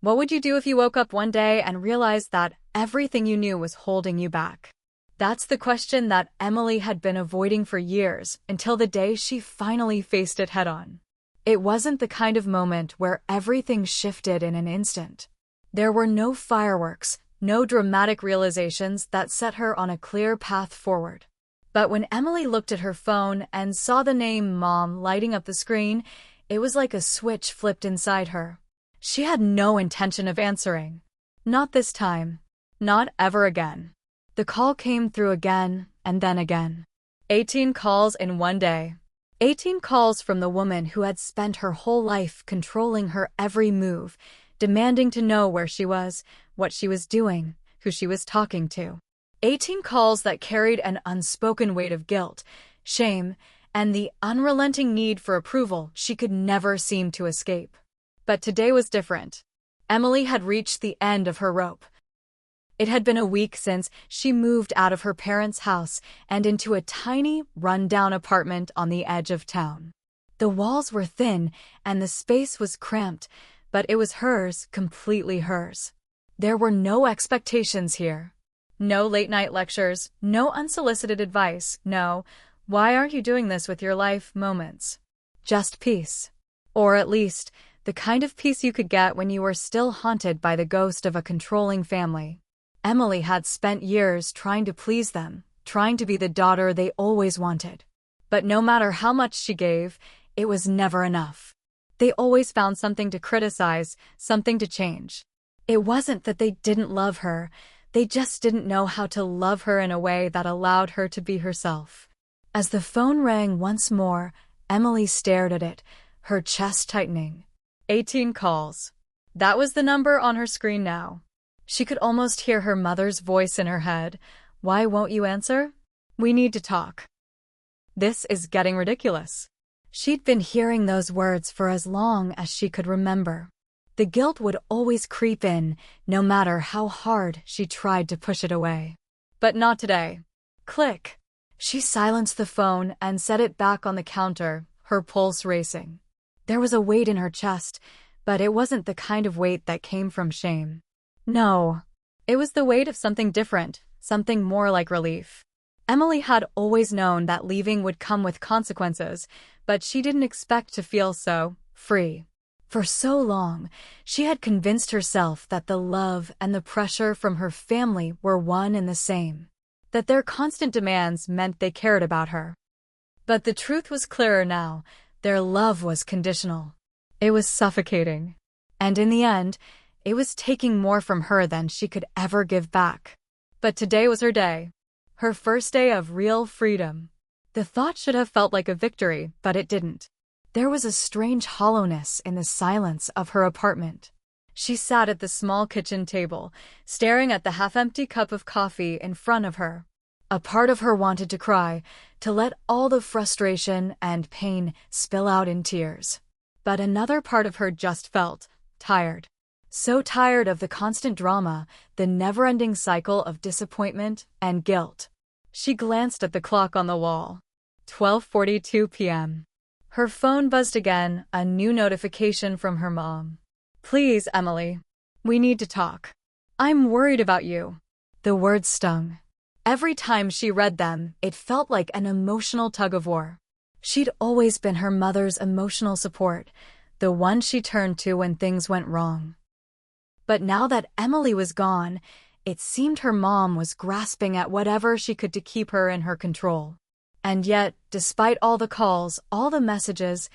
What would you do if you woke up one day and realized that everything you knew was holding you back? That's the question that Emily had been avoiding for years until the day she finally faced it head-on. It wasn't the kind of moment where everything shifted in an instant. There were no fireworks, no dramatic realizations that set her on a clear path forward. But when Emily looked at her phone and saw the name Mom lighting up the screen, it was like a switch flipped inside her. She had no intention of answering. Not this time. Not ever again. The call came through again and then again. 18 calls in one day. 18 calls from the woman who had spent her whole life controlling her every move, demanding to know where she was, what she was doing, who she was talking to. 18 calls that carried an unspoken weight of guilt, shame, and the unrelenting need for approval she could never seem to escape. But today was different. Emily had reached the end of her rope. It had been a week since she moved out of her parents' house and into a tiny, run-down apartment on the edge of town. The walls were thin and the space was cramped, but it was hers, completely hers. There were no expectations here. No late-night lectures, no unsolicited advice, no, "Why aren't you doing this with your life?" moments. Just peace. Or at least, the kind of peace you could get when you were still haunted by the ghost of a controlling family. Emily had spent years trying to please them, trying to be the daughter they always wanted. But no matter how much she gave, it was never enough. They always found something to criticize, something to change. It wasn't that they didn't love her, they just didn't know how to love her in a way that allowed her to be herself. As the phone rang once more, Emily stared at it, her chest tightening. 18 calls. That was the number on her screen now. She could almost hear her mother's voice in her head. "Why won't you answer? We need to talk." This is getting ridiculous. She'd been hearing those words for as long as she could remember. The guilt would always creep in, no matter how hard she tried to push it away. But not today. Click. She silenced the phone and set it back on the counter, her pulse racing. There was a weight in her chest, but it wasn't the kind of weight that came from shame. No. It was the weight of something different, something more like relief. Emily had always known that leaving would come with consequences, but she didn't expect to feel so free. For so long, she had convinced herself that the love and the pressure from her family were one and the same, that their constant demands meant they cared about her. But the truth was clearer now. Their love was conditional. It was suffocating. And in the end, it was taking more from her than she could ever give back. But today was her day. Her first day of real freedom. The thought should have felt like a victory, but it didn't. There was a strange hollowness in the silence of her apartment. She sat at the small kitchen table, staring at the half-empty cup of coffee in front of her. A part of her wanted to cry, to let all the frustration and pain spill out in tears. But another part of her just felt tired. So tired of the constant drama, the never-ending cycle of disappointment and guilt. She glanced at the clock on the wall. 12:42 p.m. Her phone buzzed again, a new notification from her mom. "Please, Emily. We need to talk. I'm worried about you." The words stung. Every time she read them, it felt like an emotional tug-of-war. She'd always been her mother's emotional support, the one she turned to when things went wrong. But now that Emily was gone, it seemed her mom was grasping at whatever she could to keep her in her control. And yet, despite all the calls, all the messages,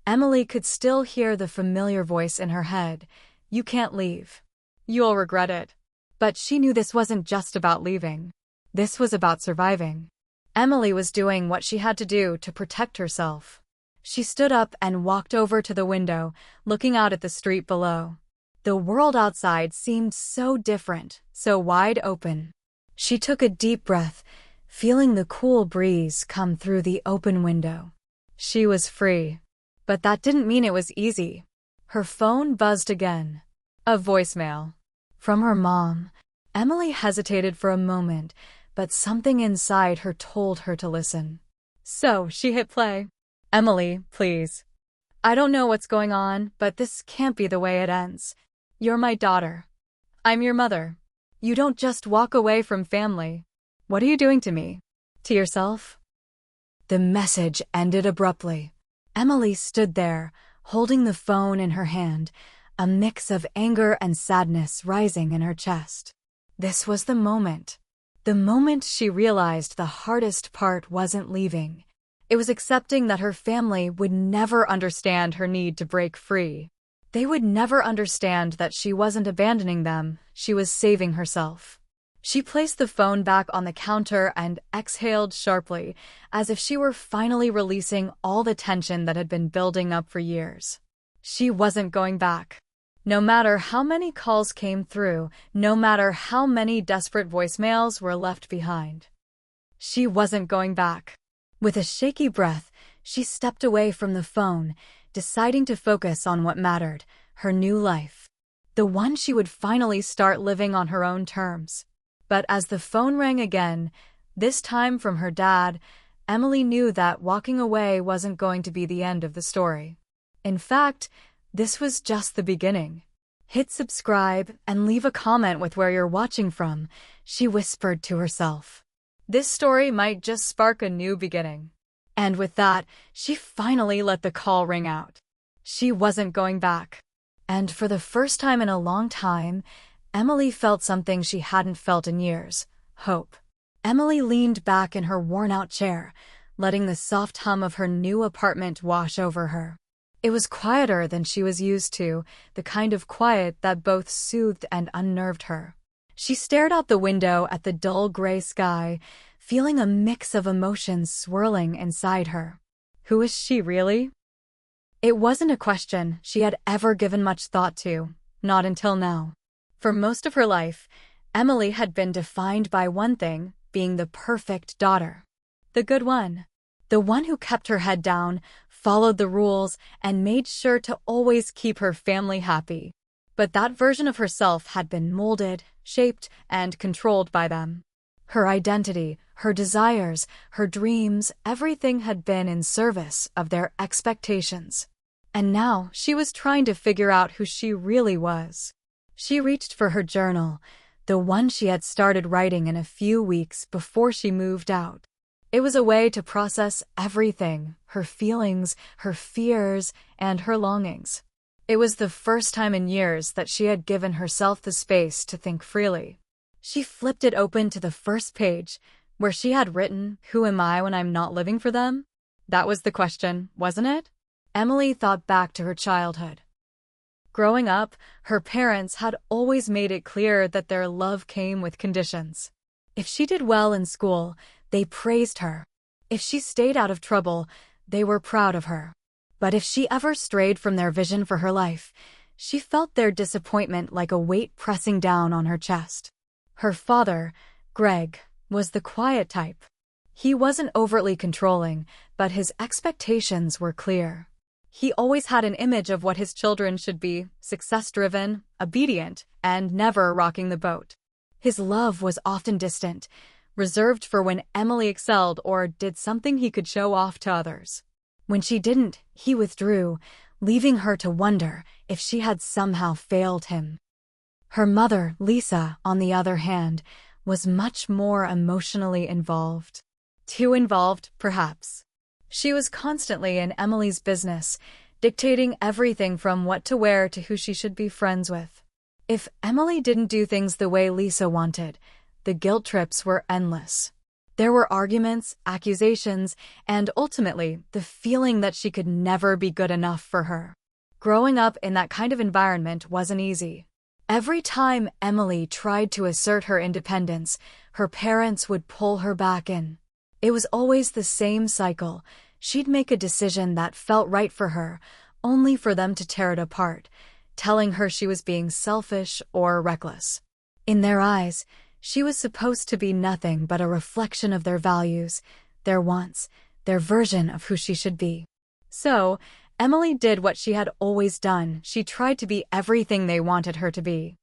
Emily could still hear the familiar voice in her head. "You can't leave. You'll regret it." But she knew this wasn't just about leaving. This was about surviving. Emily was doing what she had to do to protect herself. She stood up and walked over to the window, looking out at the street below. The world outside seemed so different, so wide open. She took a deep breath, feeling the cool breeze come through the open window. She was free. But that didn't mean it was easy. Her phone buzzed again. A voicemail. From her mom. Emily hesitated for a moment, but something inside her told her to listen. So she hit play. "Emily, please. I don't know what's going on, but this can't be the way it ends. You're my daughter. I'm your mother. You don't just walk away from family. What are you doing to me? To yourself?" The message ended abruptly. Emily stood there, holding the phone in her hand, a mix of anger and sadness rising in her chest. This was the moment. The moment she realized the hardest part wasn't leaving. It was accepting that her family would never understand her need to break free. They would never understand that she wasn't abandoning them, she was saving herself. She placed the phone back on the counter and exhaled sharply, as if she were finally releasing all the tension that had been building up for years. She wasn't going back. No matter how many calls came through, no matter how many desperate voicemails were left behind. She wasn't going back. With a shaky breath, she stepped away from the phone, deciding to focus on what mattered, her new life. The one she would finally start living on her own terms. But as the phone rang again, this time from her dad, Emily knew that walking away wasn't going to be the end of the story. In fact, this was just the beginning. "Hit subscribe and leave a comment with where you're watching from," she whispered to herself. This story might just spark a new beginning. And with that, she finally let the call ring out. She wasn't going back. And for the first time in a long time, Emily felt something she hadn't felt in years: hope. Emily leaned back in her worn-out chair, letting the soft hum of her new apartment wash over her. It was quieter than she was used to, the kind of quiet that both soothed and unnerved her. She stared out the window at the dull gray sky, feeling a mix of emotions swirling inside her. Who is she really? It wasn't a question she had ever given much thought to, not until now. For most of her life, Emily had been defined by one thing: being the perfect daughter. The good one. The one who kept her head down, followed the rules, and made sure to always keep her family happy. But that version of herself had been molded, shaped, and controlled by them. Her identity, her desires, her dreams, everything had been in service of their expectations. And now she was trying to figure out who she really was. She reached for her journal, the one she had started writing in a few weeks before she moved out. It was a way to process everything: her feelings, her fears, and her longings. It was the first time in years that she had given herself the space to think freely. She flipped it open to the first page, where she had written, "Who am I when I'm not living for them?" That was the question, wasn't it? Emily thought back to her childhood. Growing up, her parents had always made it clear that their love came with conditions. If she did well in school, they praised her. If she stayed out of trouble, they were proud of her. But if she ever strayed from their vision for her life, she felt their disappointment like a weight pressing down on her chest. Her father, Greg, was the quiet type. He wasn't overtly controlling, but his expectations were clear. He always had an image of what his children should be: success-driven, obedient, and never rocking the boat. His love was often distant, reserved for when Emily excelled or did something he could show off to others. When she didn't, he withdrew, leaving her to wonder if she had somehow failed him. Her mother, Lisa, on the other hand, was much more emotionally involved. Too involved, perhaps. She was constantly in Emily's business, dictating everything from what to wear to who she should be friends with. If Emily didn't do things the way Lisa wanted, the guilt trips were endless. There were arguments, accusations, and ultimately, the feeling that she could never be good enough for her. Growing up in that kind of environment wasn't easy. Every time Emily tried to assert her independence, her parents would pull her back in. It was always the same cycle. She'd make a decision that felt right for her, only for them to tear it apart, telling her she was being selfish or reckless. In their eyes, she was supposed to be nothing but a reflection of their values, their wants, their version of who she should be. So, Emily did what she had always done. She tried to be everything they wanted her to be.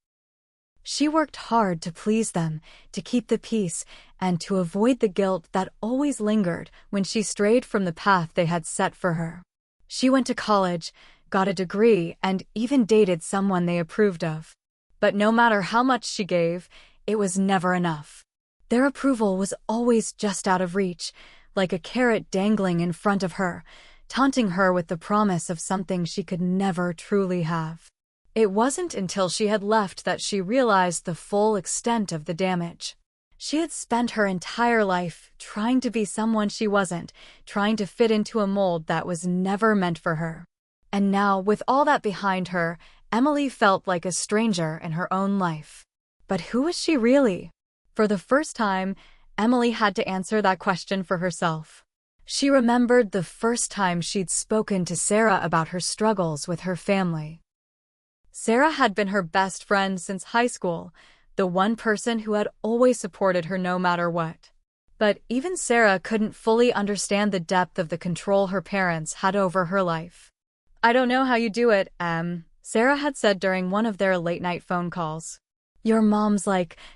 She worked hard to please them, to keep the peace, and to avoid the guilt that always lingered when she strayed from the path they had set for her. She went to college, got a degree, and even dated someone they approved of. But no matter how much she gave, it was never enough. Their approval was always just out of reach, like a carrot dangling in front of her, taunting her with the promise of something she could never truly have. It wasn't until she had left that she realized the full extent of the damage. She had spent her entire life trying to be someone she wasn't, trying to fit into a mold that was never meant for her. And now, with all that behind her, Emily felt like a stranger in her own life. But who was she really? For the first time, Emily had to answer that question for herself. She remembered the first time she'd spoken to Sarah about her struggles with her family. Sarah had been her best friend since high school, the one person who had always supported her no matter what. But even Sarah couldn't fully understand the depth of the control her parents had over her life. "I don't know how you do it, Sarah had said during one of their late-night phone calls. "Your mom's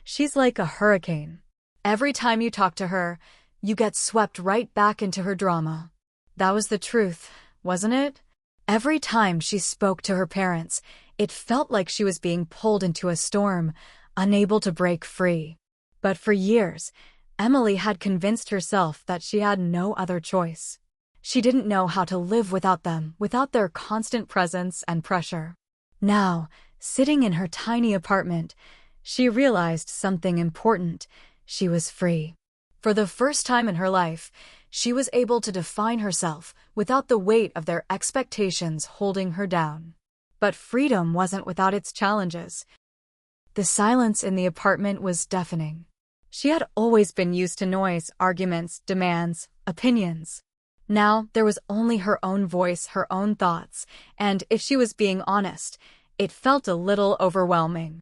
she's like a hurricane. Every time you talk to her, you get swept right back into her drama." That was the truth, wasn't it? Every time she spoke to her parents, it felt like she was being pulled into a storm, unable to break free. But for years, Emily had convinced herself that she had no other choice. She didn't know how to live without them, without their constant presence and pressure. Now, sitting in her tiny apartment, she realized something important. She was free. For the first time in her life, she was able to define herself without the weight of their expectations holding her down. But freedom wasn't without its challenges. The silence in the apartment was deafening. She had always been used to noise, arguments, demands, opinions. Now, there was only her own voice, her own thoughts, and if she was being honest, it felt a little overwhelming.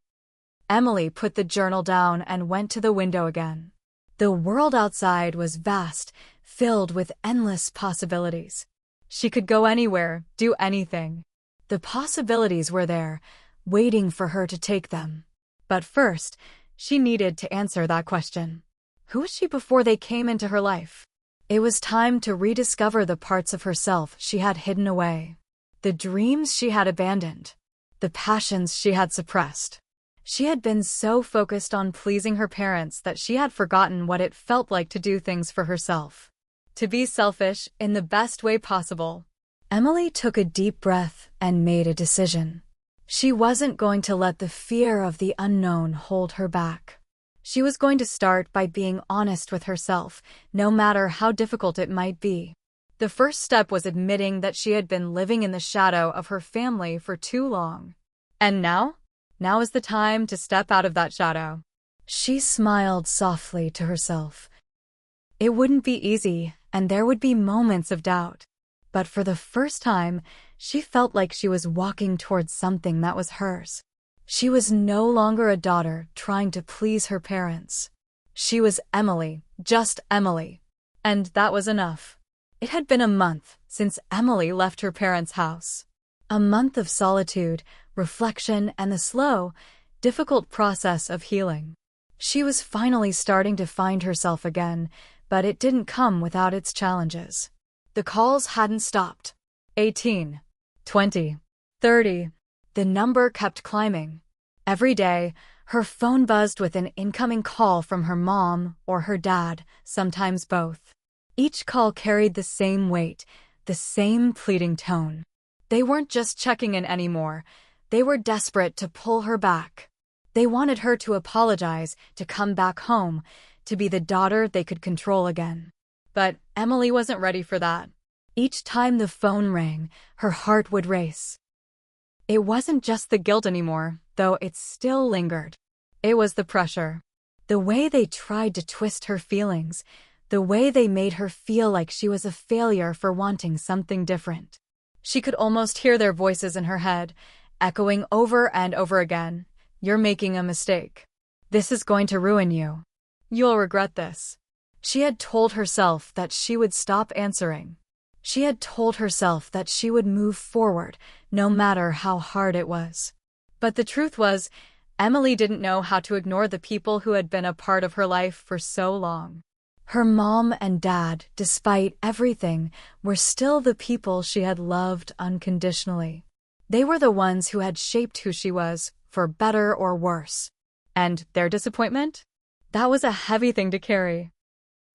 Emily put the journal down and went to the window again. The world outside was vast, filled with endless possibilities. She could go anywhere, do anything. The possibilities were there, waiting for her to take them. But first, she needed to answer that question. Who was she before they came into her life? It was time to rediscover the parts of herself she had hidden away. The dreams she had abandoned. The passions she had suppressed. She had been so focused on pleasing her parents that she had forgotten what it felt like to do things for herself. To be selfish in the best way possible. Emily took a deep breath and made a decision. She wasn't going to let the fear of the unknown hold her back. She was going to start by being honest with herself, no matter how difficult it might be. The first step was admitting that she had been living in the shadow of her family for too long. And now? Now is the time to step out of that shadow. She smiled softly to herself. It wouldn't be easy, and there would be moments of doubt. But for the first time, she felt like she was walking towards something that was hers. She was no longer a daughter trying to please her parents. She was Emily, just Emily. And that was enough. It had been a month since Emily left her parents' house. A month of solitude, reflection, and the slow, difficult process of healing. She was finally starting to find herself again, but it didn't come without its challenges. The calls hadn't stopped. 18, 20, 30. The number kept climbing. Every day, her phone buzzed with an incoming call from her mom or her dad, sometimes both. Each call carried the same weight, the same pleading tone. They weren't just checking in anymore. They were desperate to pull her back. They wanted her to apologize, to come back home, to be the daughter they could control again. But Emily wasn't ready for that. Each time the phone rang, her heart would race. It wasn't just the guilt anymore, though it still lingered. It was the pressure. The way they tried to twist her feelings, the way they made her feel like she was a failure for wanting something different. She could almost hear their voices in her head, echoing over and over again. "You're making a mistake. This is going to ruin you. You'll regret this." She had told herself that she would stop answering. She had told herself that she would move forward, no matter how hard it was. But the truth was, Emily didn't know how to ignore the people who had been a part of her life for so long. Her mom and dad, despite everything, were still the people she had loved unconditionally. They were the ones who had shaped who she was, for better or worse. And their disappointment? That was a heavy thing to carry.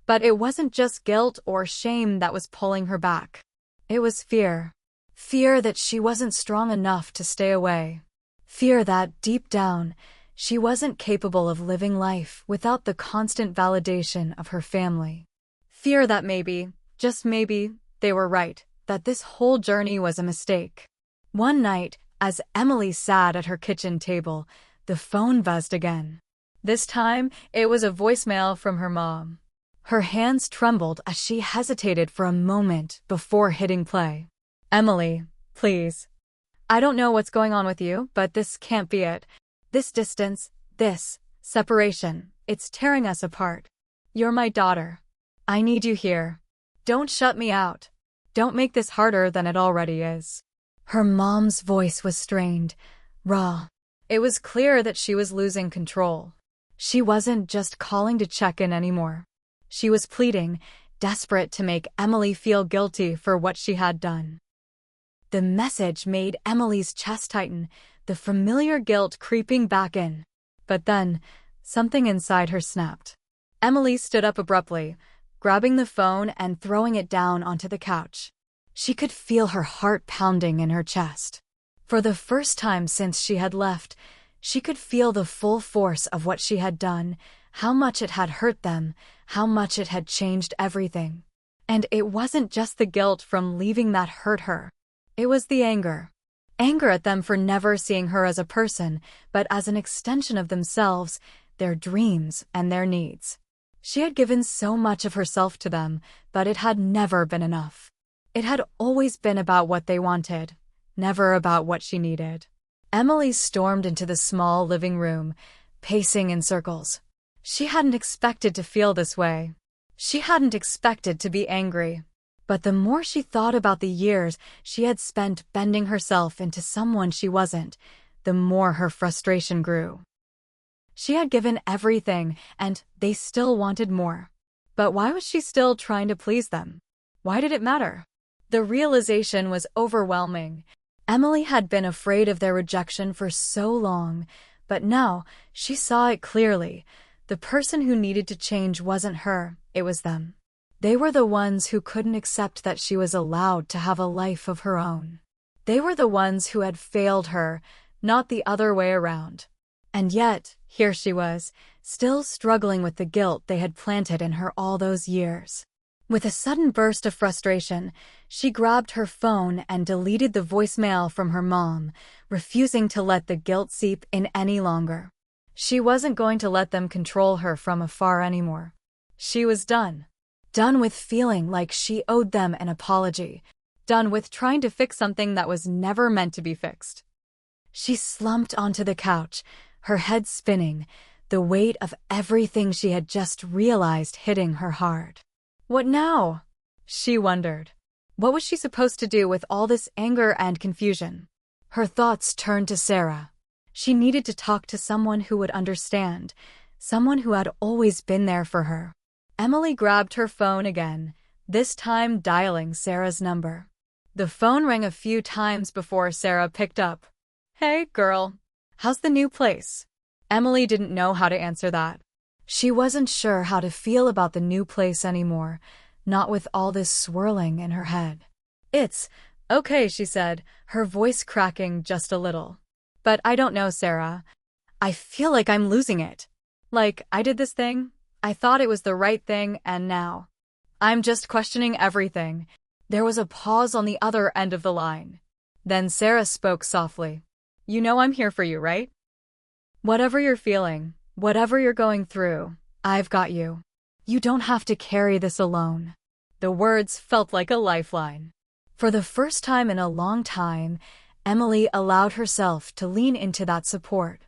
But it wasn't just guilt or shame that was pulling her back. It was fear. Fear that she wasn't strong enough to stay away. Fear that, deep down, she wasn't capable of living life without the constant validation of her family. Fear that maybe, just maybe, they were right, that this whole journey was a mistake. One night, as Emily sat at her kitchen table, the phone buzzed again. This time, it was a voicemail from her mom. Her hands trembled as she hesitated for a moment before hitting play. "Emily, please. I don't know what's going on with you, but this can't be it. This distance, this separation, it's tearing us apart. You're my daughter. I need you here. Don't shut me out. Don't make this harder than it already is." Her mom's voice was strained, raw. It was clear that she was losing control. She wasn't just calling to check in anymore. She was pleading, desperate to make Emily feel guilty for what she had done. The message made Emily's chest tighten, the familiar guilt creeping back in. But then, something inside her snapped. Emily stood up abruptly, grabbing the phone and throwing it down onto the couch. She could feel her heart pounding in her chest. For the first time since she had left, she could feel the full force of what she had done, how much it had hurt them, how much it had changed everything. And it wasn't just the guilt from leaving that hurt her. It was the anger. Anger at them for never seeing her as a person, but as an extension of themselves, their dreams and their needs. She had given so much of herself to them, but it had never been enough. It had always been about what they wanted, never about what she needed. Emily stormed into the small living room, pacing in circles. She hadn't expected to feel this way. She hadn't expected to be angry. But the more she thought about the years she had spent bending herself into someone she wasn't, the more her frustration grew. She had given everything, and they still wanted more. But why was she still trying to please them? Why did it matter? The realization was overwhelming. Emily had been afraid of their rejection for so long, but now she saw it clearly. The person who needed to change wasn't her, it was them. They were the ones who couldn't accept that she was allowed to have a life of her own. They were the ones who had failed her, not the other way around. And yet, here she was, still struggling with the guilt they had planted in her all those years. With a sudden burst of frustration, she grabbed her phone and deleted the voicemail from her mom, refusing to let the guilt seep in any longer. She wasn't going to let them control her from afar anymore. She was done. Done with feeling like she owed them an apology. Done with trying to fix something that was never meant to be fixed. She slumped onto the couch, her head spinning, the weight of everything she had just realized hitting her hard. What now? She wondered. What was she supposed to do with all this anger and confusion? Her thoughts turned to Sarah. She needed to talk to someone who would understand, someone who had always been there for her. Emily grabbed her phone again, this time dialing Sarah's number. The phone rang a few times before Sarah picked up. "Hey, girl. How's the new place?" Emily didn't know how to answer that. She wasn't sure how to feel about the new place anymore, not with all this swirling in her head. "It's okay," she said, her voice cracking just a little. "But I don't know, Sarah. I feel like I'm losing it. Like, I did this thing, I thought it was the right thing, and now I'm just questioning everything." There was a pause on the other end of the line. Then Sarah spoke softly. "You know I'm here for you, right? Whatever you're feeling, whatever you're going through, I've got you. You don't have to carry this alone." The words felt like a lifeline. For the first time in a long time, Emily allowed herself to lean into that support.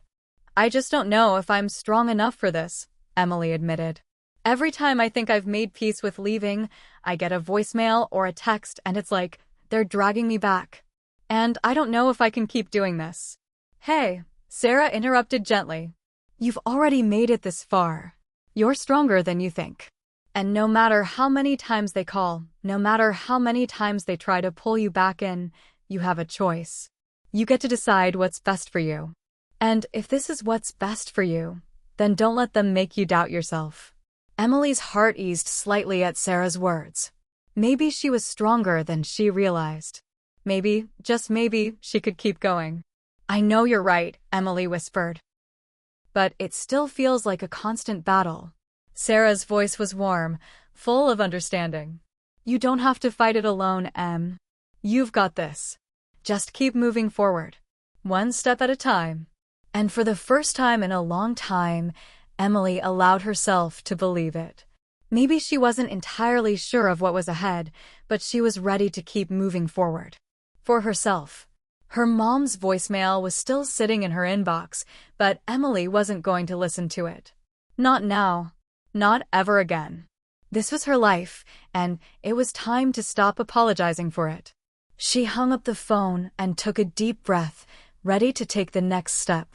"I just don't know if I'm strong enough for this," Emily admitted. "Every time I think I've made peace with leaving, I get a voicemail or a text and it's like they're dragging me back. And I don't know if I can keep doing this." "Hey," Sarah interrupted gently. "You've already made it this far. You're stronger than you think." And no matter how many times they call, no matter how many times they try to pull you back in, you have a choice. You get to decide what's best for you. And if this is what's best for you, then don't let them make you doubt yourself. Emily's heart eased slightly at Sarah's words. Maybe she was stronger than she realized. Maybe, just maybe, she could keep going. I know you're right, Emily whispered. But it still feels like a constant battle. Sarah's voice was warm, full of understanding. You don't have to fight it alone, Em. You've got this. Just keep moving forward, one step at a time. And for the first time in a long time, Emily allowed herself to believe it. Maybe she wasn't entirely sure of what was ahead, but she was ready to keep moving forward. For herself. Her mom's voicemail was still sitting in her inbox, but Emily wasn't going to listen to it. Not now. Not ever again. This was her life, and it was time to stop apologizing for it. She hung up the phone and took a deep breath, ready to take the next step.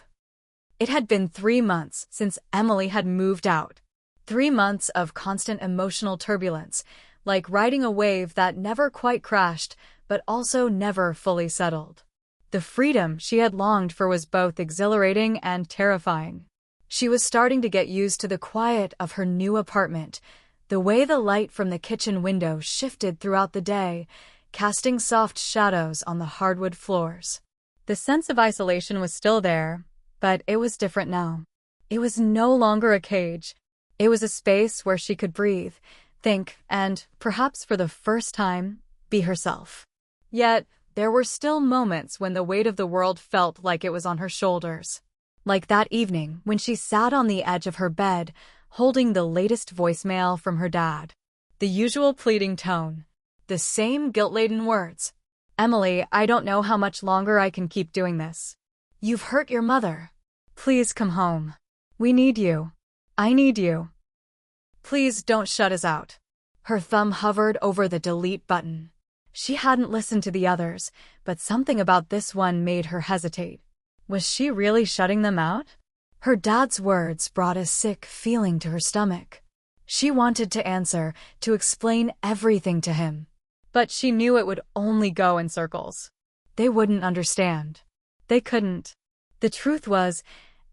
It had been 3 months since Emily had moved out. 3 months of constant emotional turbulence, like riding a wave that never quite crashed, but also never fully settled. The freedom she had longed for was both exhilarating and terrifying. She was starting to get used to the quiet of her new apartment, the way the light from the kitchen window shifted throughout the day, casting soft shadows on the hardwood floors. The sense of isolation was still there, but it was different now. It was no longer a cage. It was a space where she could breathe, think, and, perhaps for the first time, be herself. Yet, there were still moments when the weight of the world felt like it was on her shoulders. Like that evening when she sat on the edge of her bed, holding the latest voicemail from her dad. The usual pleading tone. The same guilt-laden words. Emily, I don't know how much longer I can keep doing this. You've hurt your mother. Please come home. We need you. I need you. Please don't shut us out. Her thumb hovered over the delete button. She hadn't listened to the others, but something about this one made her hesitate. Was she really shutting them out? Her dad's words brought a sick feeling to her stomach. She wanted to answer, to explain everything to him. But she knew it would only go in circles. They wouldn't understand. They couldn't. The truth was,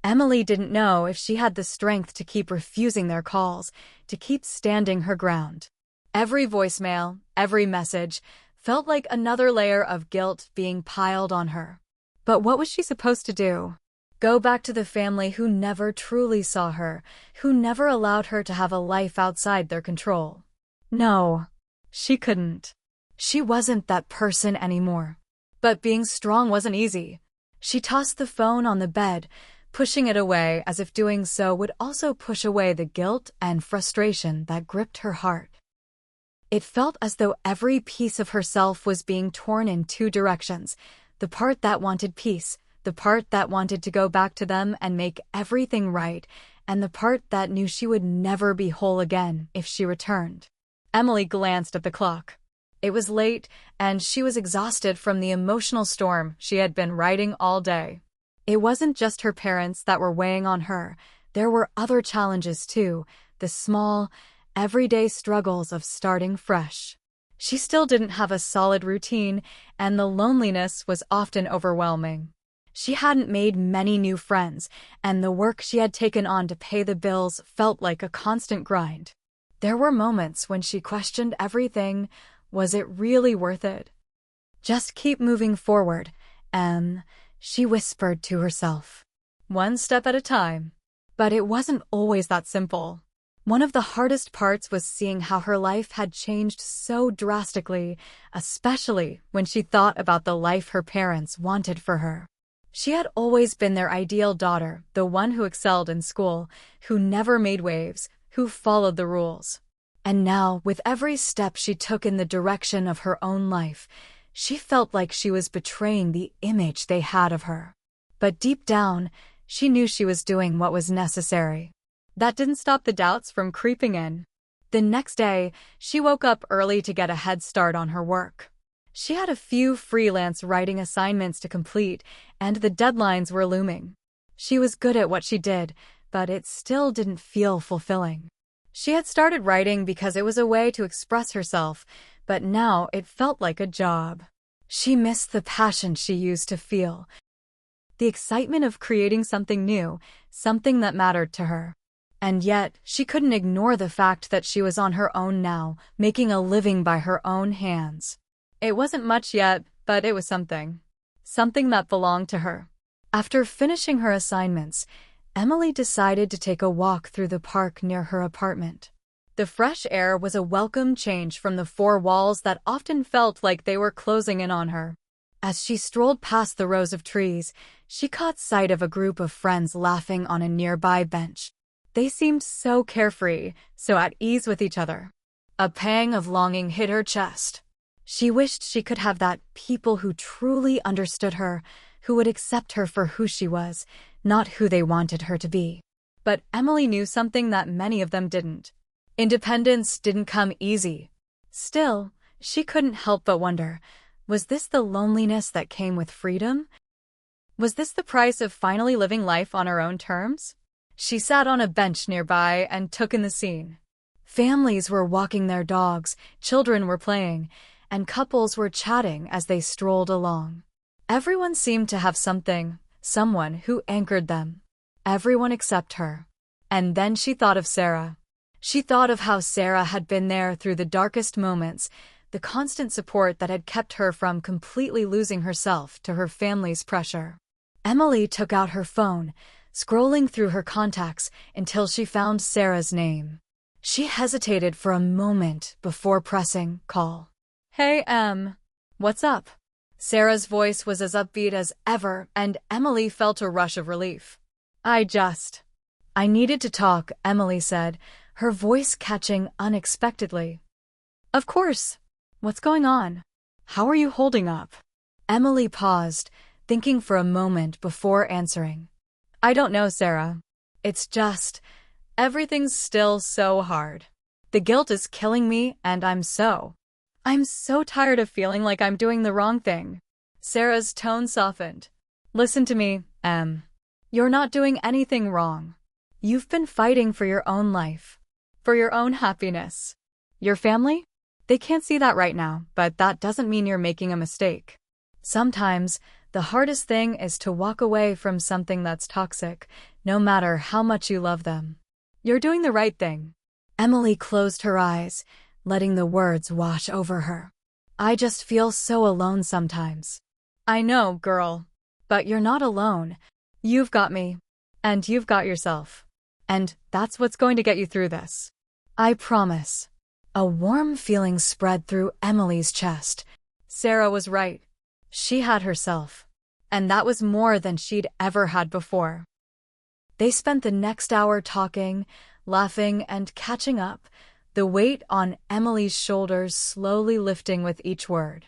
Emily didn't know if she had the strength to keep refusing their calls, to keep standing her ground. Every voicemail, every message, felt like another layer of guilt being piled on her. But what was she supposed to do? Go back to the family who never truly saw her, who never allowed her to have a life outside their control? No, she couldn't. She wasn't that person anymore. But being strong wasn't easy. She tossed the phone on the bed, pushing it away as if doing so would also push away the guilt and frustration that gripped her heart. It felt as though every piece of herself was being torn in 2 directions, the part that wanted peace, the part that wanted to go back to them and make everything right, and the part that knew she would never be whole again if she returned. Emily glanced at the clock. It was late, and she was exhausted from the emotional storm she had been riding all day. It wasn't just her parents that were weighing on her. There were other challenges too, the small, everyday struggles of starting fresh. She still didn't have a solid routine, and the loneliness was often overwhelming. She hadn't made many new friends, and the work she had taken on to pay the bills felt like a constant grind. There were moments when she questioned everything. Was it really worth it? Just keep moving forward, Em, she whispered to herself. One step at a time. But it wasn't always that simple. One of the hardest parts was seeing how her life had changed so drastically, especially when she thought about the life her parents wanted for her. She had always been their ideal daughter, the one who excelled in school, who never made waves, who followed the rules. And now, with every step she took in the direction of her own life, she felt like she was betraying the image they had of her. But deep down, she knew she was doing what was necessary. That didn't stop the doubts from creeping in. The next day, she woke up early to get a head start on her work. She had a few freelance writing assignments to complete, and the deadlines were looming. She was good at what she did, but it still didn't feel fulfilling. She had started writing because it was a way to express herself, but now it felt like a job. She missed the passion she used to feel, the excitement of creating something new, something that mattered to her. And yet, she couldn't ignore the fact that she was on her own now, making a living by her own hands. It wasn't much yet, but it was something. Something that belonged to her. After finishing her assignments, Emily decided to take a walk through the park near her apartment. The fresh air was a welcome change from the four walls that often felt like they were closing in on her. As she strolled past the rows of trees, she caught sight of a group of friends laughing on a nearby bench. They seemed so carefree, so at ease with each other. A pang of longing hit her chest. She wished she could have that people who truly understood her, who would accept her for who she was, not who they wanted her to be. But Emily knew something that many of them didn't. Independence didn't come easy. Still, she couldn't help but wonder, was this the loneliness that came with freedom? Was this the price of finally living life on her own terms? She sat on a bench nearby and took in the scene. Families were walking their dogs, children were playing, and couples were chatting as they strolled along. Everyone seemed to have something, someone who anchored them. Everyone except her. And then she thought of Sarah. She thought of how Sarah had been there through the darkest moments, the constant support that had kept her from completely losing herself to her family's pressure. Emily took out her phone, scrolling through her contacts until she found Sarah's name. She hesitated for a moment before pressing call. "Hey, what's up?" Sarah's voice was as upbeat as ever, and Emily felt a rush of relief. I needed to talk," Emily said, her voice catching unexpectedly. "Of course. What's going on? How are you holding up?" Emily paused, thinking for a moment before answering. "I don't know, Sarah. It's just, everything's still so hard. The guilt is killing me, and I'm so tired of feeling like I'm doing the wrong thing." Sarah's tone softened. "Listen to me, Em. You're not doing anything wrong. You've been fighting for your own life, for your own happiness. Your family? They can't see that right now, but that doesn't mean you're making a mistake. Sometimes, the hardest thing is to walk away from something that's toxic, no matter how much you love them. You're doing the right thing." Emily closed her eyes, letting the words wash over her. "I just feel so alone sometimes." "I know, girl. But you're not alone. You've got me. And you've got yourself. And that's what's going to get you through this. I promise." A warm feeling spread through Emily's chest. Sarah was right. She had herself. And that was more than she'd ever had before. They spent the next hour talking, laughing, and catching up, the weight on Emily's shoulders slowly lifting with each word.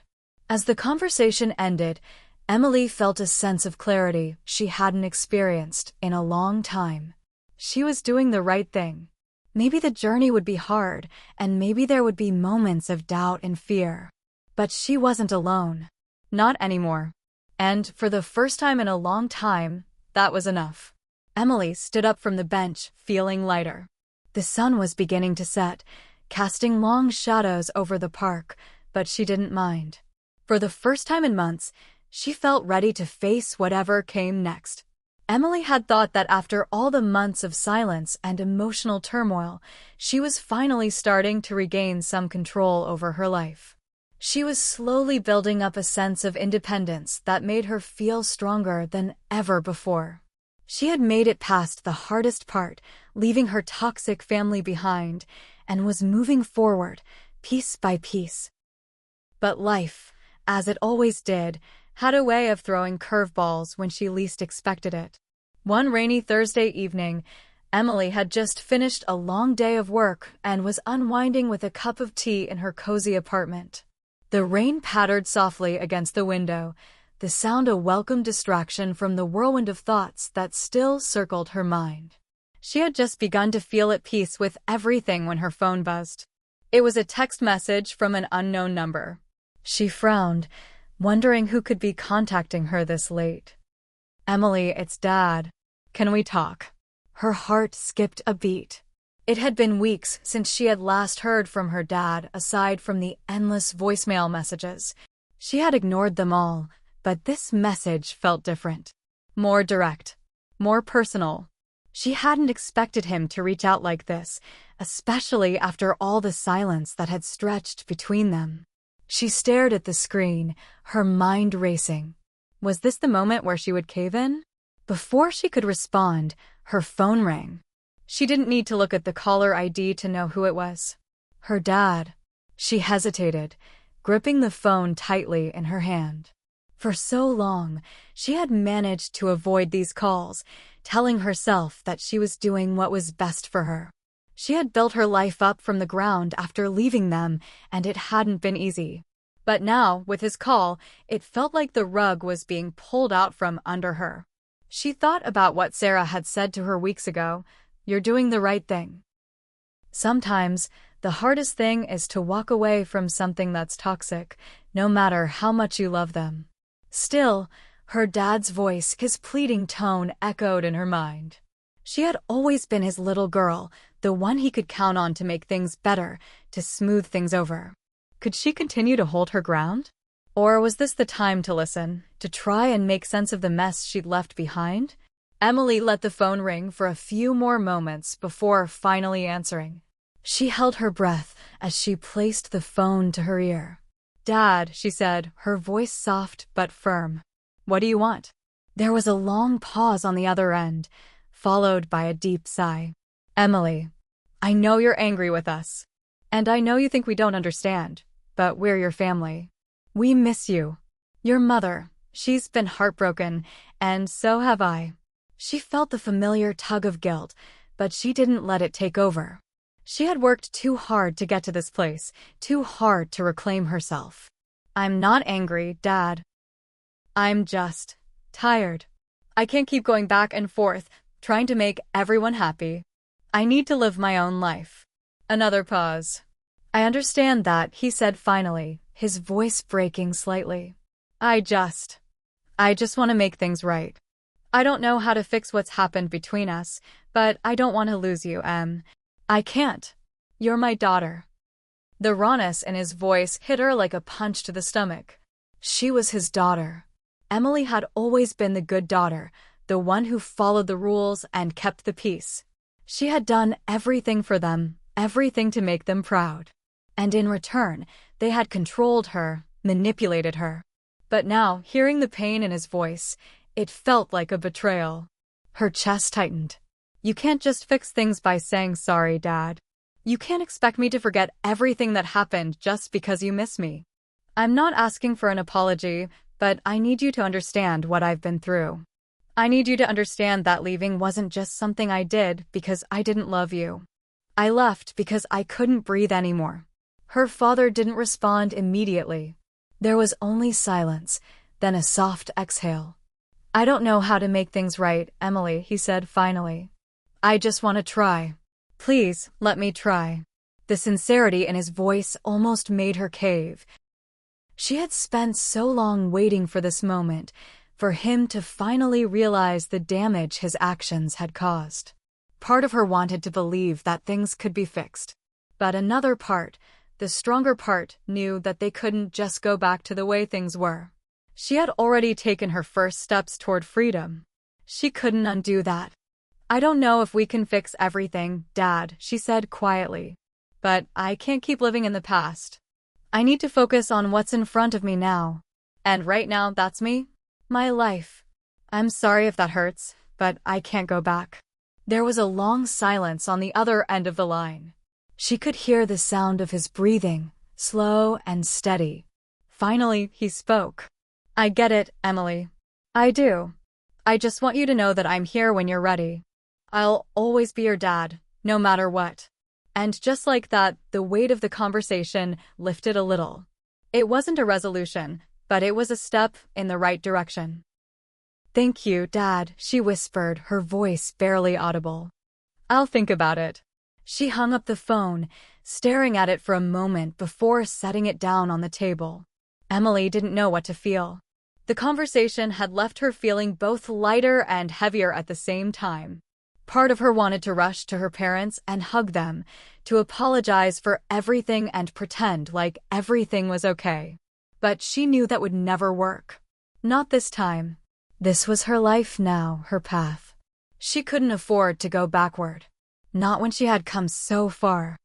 As the conversation ended, Emily felt a sense of clarity she hadn't experienced in a long time. She was doing the right thing. Maybe the journey would be hard, and maybe there would be moments of doubt and fear. But she wasn't alone. Not anymore. And for the first time in a long time, that was enough. Emily stood up from the bench, feeling lighter. The sun was beginning to set, casting long shadows over the park, but she didn't mind. For the first time in months, she felt ready to face whatever came next. Emily had thought that after all the months of silence and emotional turmoil, she was finally starting to regain some control over her life. She was slowly building up a sense of independence that made her feel stronger than ever before. She had made it past the hardest part, leaving her toxic family behind, and was moving forward, piece by piece. But life, as it always did, had a way of throwing curveballs when she least expected it. One rainy Thursday evening, Emily had just finished a long day of work and was unwinding with a cup of tea in her cozy apartment. The rain pattered softly against the window, the sound a welcome distraction from the whirlwind of thoughts that still circled her mind. She had just begun to feel at peace with everything when her phone buzzed. It was a text message from an unknown number. She frowned, wondering who could be contacting her this late. "Emily, it's Dad. Can we talk?" Her heart skipped a beat. It had been weeks since she had last heard from her dad, aside from the endless voicemail messages. She had ignored them all, but this message felt different. More direct. More personal. She hadn't expected him to reach out like this, especially after all the silence that had stretched between them. She stared at the screen, her mind racing. Was this the moment where she would cave in? Before she could respond, her phone rang. She didn't need to look at the caller ID to know who it was. Her dad. She hesitated, gripping the phone tightly in her hand. For so long, she had managed to avoid these calls, telling herself that she was doing what was best for her. She had built her life up from the ground after leaving them, and it hadn't been easy. But now, with his call, it felt like the rug was being pulled out from under her. She thought about what Sarah had said to her weeks ago. You're doing the right thing. Sometimes, the hardest thing is to walk away from something that's toxic, no matter how much you love them. Still, her dad's voice, his pleading tone, echoed in her mind. She had always been his little girl, the one he could count on to make things better, to smooth things over. Could she continue to hold her ground? Or was this the time to listen, to try and make sense of the mess she'd left behind? Emily let the phone ring for a few more moments before finally answering. She held her breath as she placed the phone to her ear. "Dad," she said, her voice soft but firm. "What do you want?" There was a long pause on the other end, followed by a deep sigh. "Emily, I know you're angry with us. And I know you think we don't understand, but we're your family. We miss you. Your mother, she's been heartbroken, and so have I." She felt the familiar tug of guilt, but she didn't let it take over. She had worked too hard to get to this place, too hard to reclaim herself. "I'm not angry, Dad. I'm just tired. I can't keep going back and forth, trying to make everyone happy. I need to live my own life." Another pause. "I understand that," he said finally, his voice breaking slightly. I just want to make things right. I don't know how to fix what's happened between us, but I don't want to lose you, Em. I can't. You're my daughter." The rawness in his voice hit her like a punch to the stomach. She was his daughter. Emily had always been the good daughter, the one who followed the rules and kept the peace. She had done everything for them, everything to make them proud. And in return, they had controlled her, manipulated her. But now, hearing the pain in his voice, it felt like a betrayal. Her chest tightened. "You can't just fix things by saying sorry, Dad. You can't expect me to forget everything that happened just because you miss me. I'm not asking for an apology, but I need you to understand what I've been through. I need you to understand that leaving wasn't just something I did because I didn't love you. I left because I couldn't breathe anymore." Her father didn't respond immediately. There was only silence, then a soft exhale. "I don't know how to make things right, Emily," he said finally. "I just want to try. Please, let me try." The sincerity in his voice almost made her cave. She had spent so long waiting for this moment, for him to finally realize the damage his actions had caused. Part of her wanted to believe that things could be fixed. But another part, the stronger part, knew that they couldn't just go back to the way things were. She had already taken her first steps toward freedom. She couldn't undo that. "I don't know if we can fix everything, Dad," she said quietly. "But I can't keep living in the past. I need to focus on what's in front of me now. And right now, that's me. My life. I'm sorry if that hurts, but I can't go back." There was a long silence on the other end of the line. She could hear the sound of his breathing, slow and steady. Finally, he spoke. "I get it, Emily. I do. I just want you to know that I'm here when you're ready. I'll always be your dad, no matter what." And just like that, the weight of the conversation lifted a little. It wasn't a resolution, but it was a step in the right direction. "Thank you, Dad," she whispered, her voice barely audible. "I'll think about it." She hung up the phone, staring at it for a moment before setting it down on the table. Emily didn't know what to feel. The conversation had left her feeling both lighter and heavier at the same time. Part of her wanted to rush to her parents and hug them, to apologize for everything and pretend like everything was okay. But she knew that would never work. Not this time. This was her life now, her path. She couldn't afford to go backward. Not when she had come so far.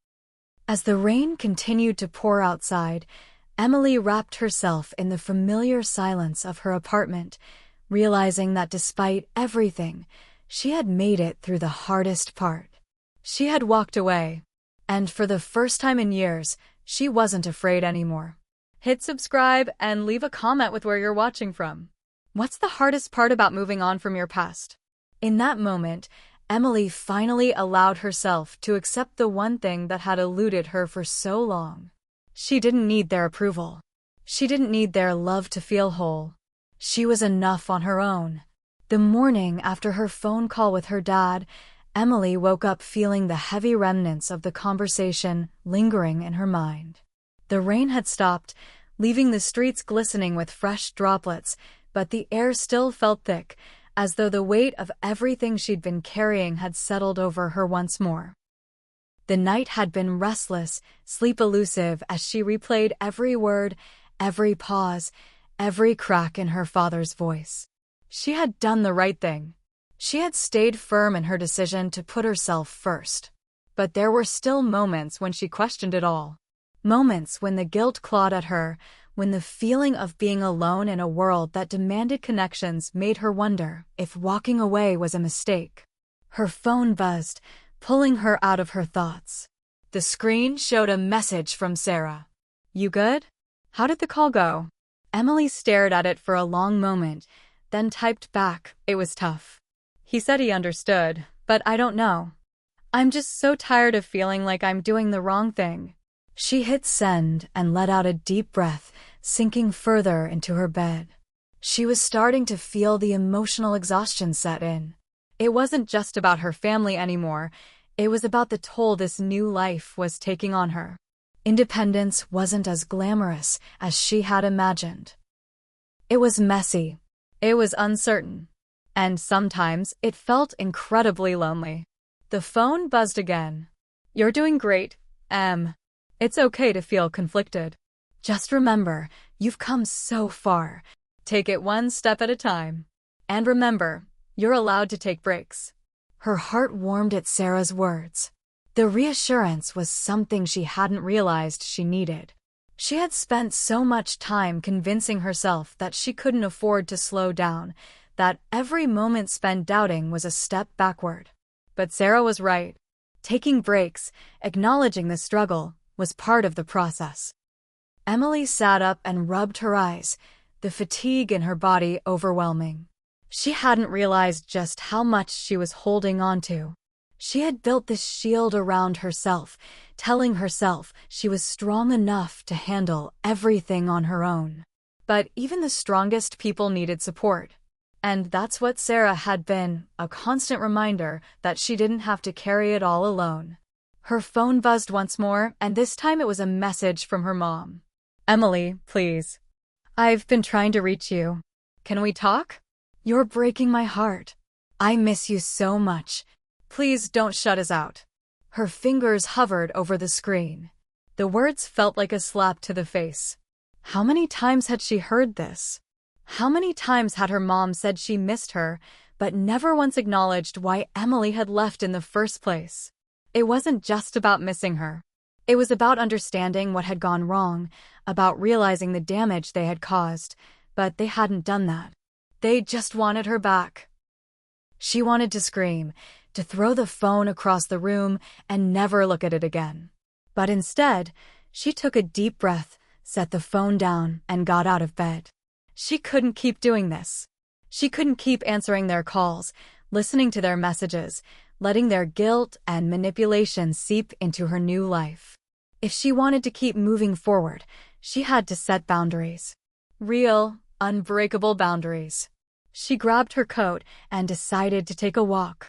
As the rain continued to pour outside, Emily wrapped herself in the familiar silence of her apartment, realizing that despite everything, she had made it through the hardest part. She had walked away, and for the first time in years, she wasn't afraid anymore. Hit subscribe and leave a comment with where you're watching from. What's the hardest part about moving on from your past? In that moment, Emily finally allowed herself to accept the one thing that had eluded her for so long. She didn't need their approval. She didn't need their love to feel whole. She was enough on her own. The morning after her phone call with her dad, Emily woke up feeling the heavy remnants of the conversation lingering in her mind. The rain had stopped, leaving the streets glistening with fresh droplets, but the air still felt thick, as though the weight of everything she'd been carrying had settled over her once more. The night had been restless, sleep elusive as she replayed every word, every pause, every crack in her father's voice. She had done the right thing. She had stayed firm in her decision to put herself first. But there were still moments when she questioned it all. Moments when the guilt clawed at her, when the feeling of being alone in a world that demanded connections made her wonder if walking away was a mistake. Her phone buzzed, pulling her out of her thoughts. The screen showed a message from Sarah. "You good? How did the call go?" Emily stared at it for a long moment, then typed back, "It was tough. He said he understood, but I don't know. I'm just so tired of feeling like I'm doing the wrong thing." She hit send and let out a deep breath, sinking further into her bed. She was starting to feel the emotional exhaustion set in. It wasn't just about her family anymore, it was about the toll this new life was taking on her. Independence wasn't as glamorous as she had imagined. It was messy. It was uncertain. And sometimes it felt incredibly lonely. The phone buzzed again. "You're doing great, Em. It's okay to feel conflicted. Just remember, you've come so far. Take it one step at a time. And remember, you're allowed to take breaks." Her heart warmed at Sarah's words. The reassurance was something she hadn't realized she needed. She had spent so much time convincing herself that she couldn't afford to slow down, that every moment spent doubting was a step backward. But Sarah was right. Taking breaks, acknowledging the struggle, was part of the process. Emily sat up and rubbed her eyes, the fatigue in her body overwhelming. She hadn't realized just how much she was holding on to. She had built this shield around herself, telling herself she was strong enough to handle everything on her own. But even the strongest people needed support. And that's what Sarah had been, a constant reminder that she didn't have to carry it all alone. Her phone buzzed once more, and this time it was a message from her mom. "Emily, please. I've been trying to reach you. Can we talk? You're breaking my heart. I miss you so much. Please don't shut us out." Her fingers hovered over the screen. The words felt like a slap to the face. How many times had she heard this? How many times had her mom said she missed her, but never once acknowledged why Emily had left in the first place? It wasn't just about missing her. It was about understanding what had gone wrong, about realizing the damage they had caused, but they hadn't done that. They just wanted her back. She wanted to scream, to throw the phone across the room and never look at it again. But instead, she took a deep breath, set the phone down, and got out of bed. She couldn't keep doing this. She couldn't keep answering their calls, listening to their messages, letting their guilt and manipulation seep into her new life. If she wanted to keep moving forward, she had to set boundaries. Real, unbreakable boundaries. She grabbed her coat and decided to take a walk.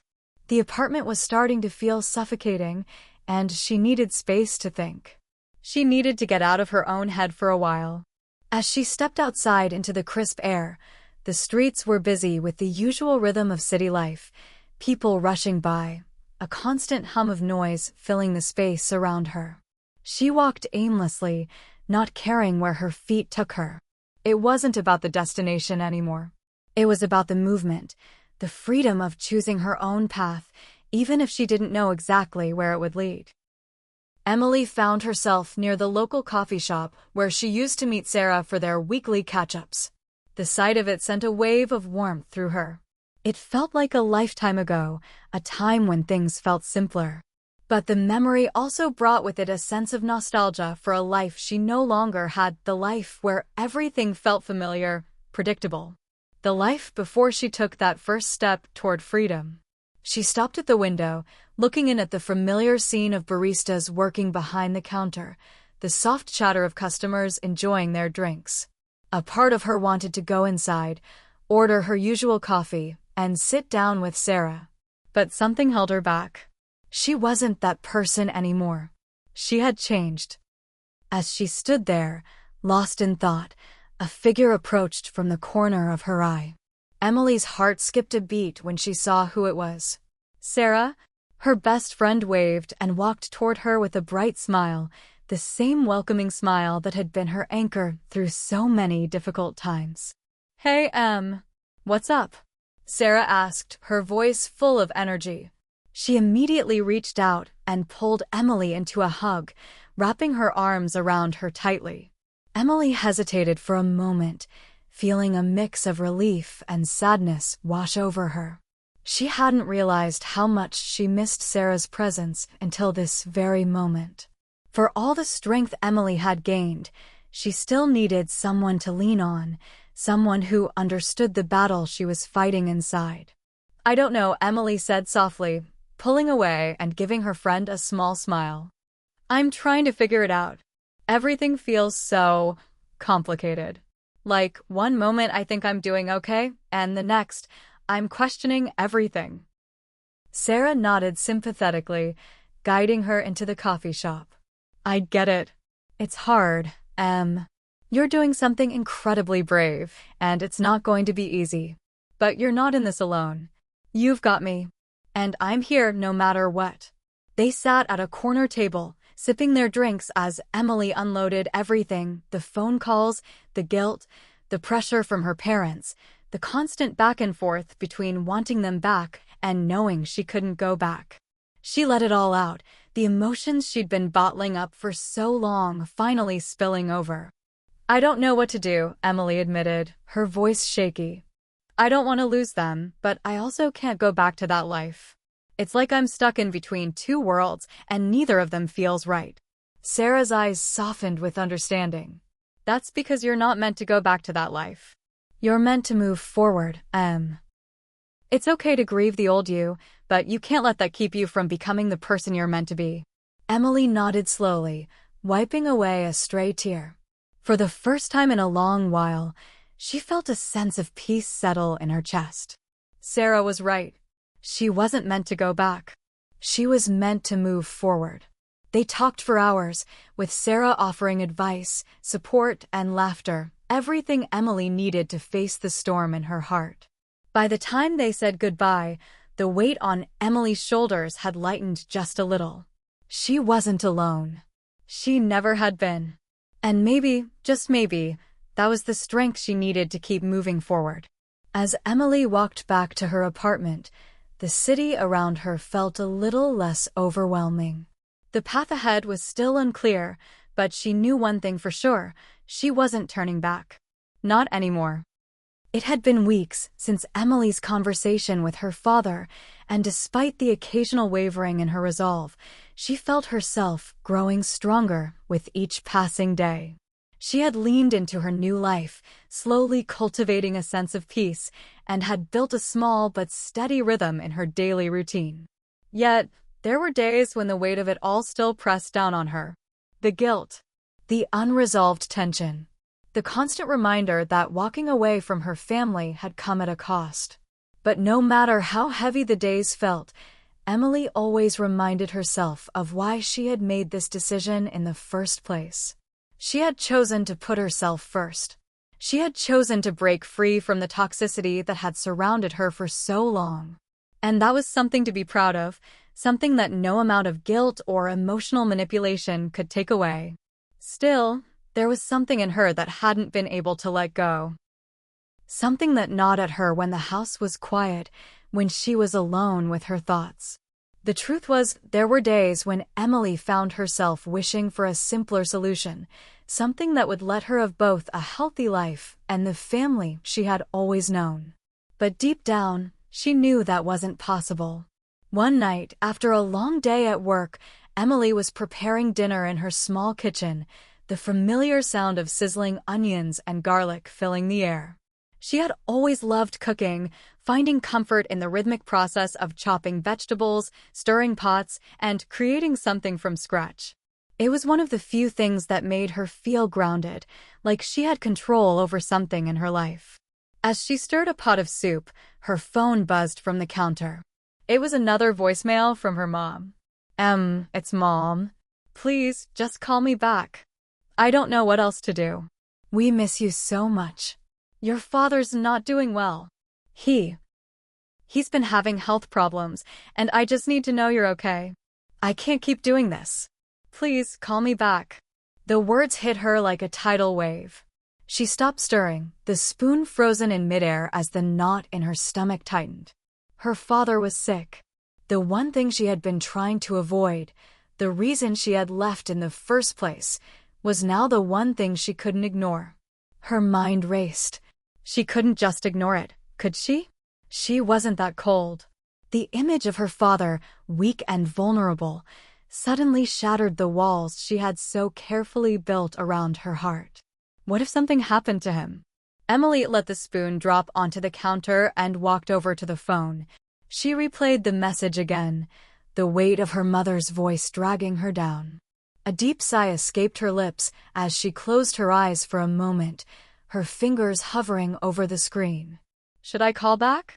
The apartment was starting to feel suffocating, and she needed space to think. She needed to get out of her own head for a while. As she stepped outside into the crisp air, the streets were busy with the usual rhythm of city life, People rushing by, a constant hum of noise filling the space around her. She walked aimlessly, not caring where her feet took her. It wasn't about the destination anymore. It was about the movement, the freedom of choosing her own path, even if she didn't know exactly where it would lead. Emily found herself near the local coffee shop where she used to meet Sarah for their weekly catch-ups. The sight of it sent a wave of warmth through her. It felt like a lifetime ago, a time when things felt simpler. But the memory also brought with it a sense of nostalgia for a life she no longer had, the life where everything felt familiar, predictable. The life before she took that first step toward freedom. She stopped at the window, looking in at the familiar scene of baristas working behind the counter, the soft chatter of customers enjoying their drinks. A part of her wanted to go inside, order her usual coffee, and sit down with Sarah. But something held her back. She wasn't that person anymore. She had changed. As she stood there, lost in thought, a figure approached from the corner of her eye. Emily's heart skipped a beat when she saw who it was. Sarah? Her best friend waved and walked toward her with a bright smile, the same welcoming smile that had been her anchor through so many difficult times. Hey, what's up? Sarah asked, her voice full of energy. She immediately reached out and pulled Emily into a hug, wrapping her arms around her tightly. Emily hesitated for a moment, feeling a mix of relief and sadness wash over her. She hadn't realized how much she missed Sarah's presence until this very moment. For all the strength Emily had gained, she still needed someone to lean on, someone who understood the battle she was fighting inside. I don't know, Emily said softly, pulling away and giving her friend a small smile. I'm trying to figure it out. Everything feels so complicated. Like, one moment I think I'm doing okay, and the next, I'm questioning everything. Sarah nodded sympathetically, guiding her into the coffee shop. I get it. It's hard, You're doing something incredibly brave, and it's not going to be easy. But you're not in this alone. You've got me. And I'm here no matter what. They sat at a corner table, sipping their drinks as Emily unloaded everything, the phone calls, the guilt, the pressure from her parents, the constant back and forth between wanting them back and knowing she couldn't go back. She let it all out, the emotions she'd been bottling up for so long finally spilling over. I don't know what to do, Emily admitted, her voice shaky. I don't want to lose them, but I also can't go back to that life. It's like I'm stuck in between two worlds, and neither of them feels right. Sarah's eyes softened with understanding. That's because you're not meant to go back to that life. You're meant to move forward, It's okay to grieve the old you, but you can't let that keep you from becoming the person you're meant to be. Emily nodded slowly, wiping away a stray tear. For the first time in a long while, she felt a sense of peace settle in her chest. Sarah was right. She wasn't meant to go back. She was meant to move forward. They talked for hours, with Sarah offering advice, support, and laughter, everything Emily needed to face the storm in her heart. By the time they said goodbye, the weight on Emily's shoulders had lightened just a little. She wasn't alone. She never had been. And maybe, just maybe, that was the strength she needed to keep moving forward. As Emily walked back to her apartment, the city around her felt a little less overwhelming. The path ahead was still unclear, but she knew one thing for sure: she wasn't turning back. Not anymore. It had been weeks since Emily's conversation with her father, and despite the occasional wavering in her resolve, she felt herself growing stronger with each passing day. She had leaned into her new life, slowly cultivating a sense of peace, and had built a small but steady rhythm in her daily routine. Yet, there were days when the weight of it all still pressed down on her. The guilt, the unresolved tension, the constant reminder that walking away from her family had come at a cost. But no matter how heavy the days felt, Emily always reminded herself of why she had made this decision in the first place. She had chosen to put herself first. She had chosen to break free from the toxicity that had surrounded her for so long. And that was something to be proud of, something that no amount of guilt or emotional manipulation could take away. Still, there was something in her that hadn't been able to let go. Something that gnawed at her when the house was quiet, when she was alone with her thoughts. The truth was, there were days when Emily found herself wishing for a simpler solution, something that would let her have both a healthy life and the family she had always known. But deep down, she knew that wasn't possible. One night, after a long day at work, Emily was preparing dinner in her small kitchen, the familiar sound of sizzling onions and garlic filling the air. She had always loved cooking, finding comfort in the rhythmic process of chopping vegetables, stirring pots, and creating something from scratch. It was one of the few things that made her feel grounded, like she had control over something in her life. As she stirred a pot of soup, her phone buzzed from the counter. It was another voicemail from her mom. It's Mom. Please, just call me back. I don't know what else to do. We miss you so much. Your father's not doing well. He's been having health problems, and I just need to know you're okay. I can't keep doing this. Please, call me back. The words hit her like a tidal wave. She stopped stirring, the spoon frozen in midair as the knot in her stomach tightened. Her father was sick. The one thing she had been trying to avoid, the reason she had left in the first place, was now the one thing she couldn't ignore. Her mind raced. She couldn't just ignore it, could she? She wasn't that cold. The image of her father, weak and vulnerable, suddenly shattered the walls she had so carefully built around her heart. What if something happened to him? Emily let the spoon drop onto the counter and walked over to the phone. She replayed the message again, the weight of her mother's voice dragging her down. A deep sigh escaped her lips as she closed her eyes for a moment, her fingers hovering over the screen. Should I call back?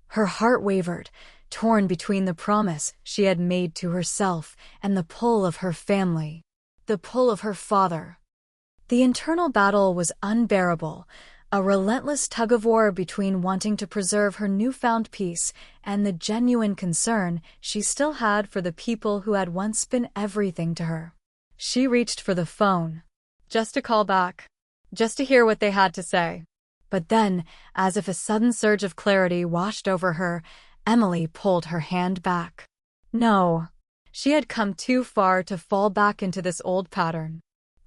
Her heart wavered, torn between the promise she had made to herself and the pull of her family, the pull of her father. The internal battle was unbearable, a relentless tug-of-war between wanting to preserve her newfound peace and the genuine concern she still had for the people who had once been everything to her. She reached for the phone, just to call back, just to hear what they had to say. But then, as if a sudden surge of clarity washed over her, Emily pulled her hand back. No, she had come too far to fall back into this old pattern.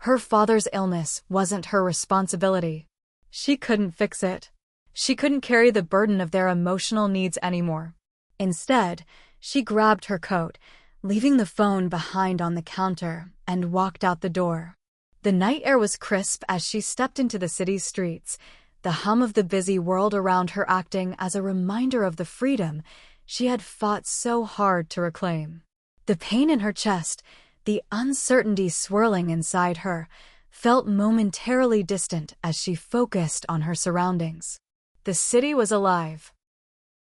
Her father's illness wasn't her responsibility. She couldn't fix it. She couldn't carry the burden of their emotional needs anymore. Instead, she grabbed her coat, leaving the phone behind on the counter, and walked out the door. The night air was crisp as she stepped into the city's streets, the hum of the busy world around her acting as a reminder of the freedom she had fought so hard to reclaim. The pain in her chest, the uncertainty swirling inside her, felt momentarily distant as she focused on her surroundings. The city was alive.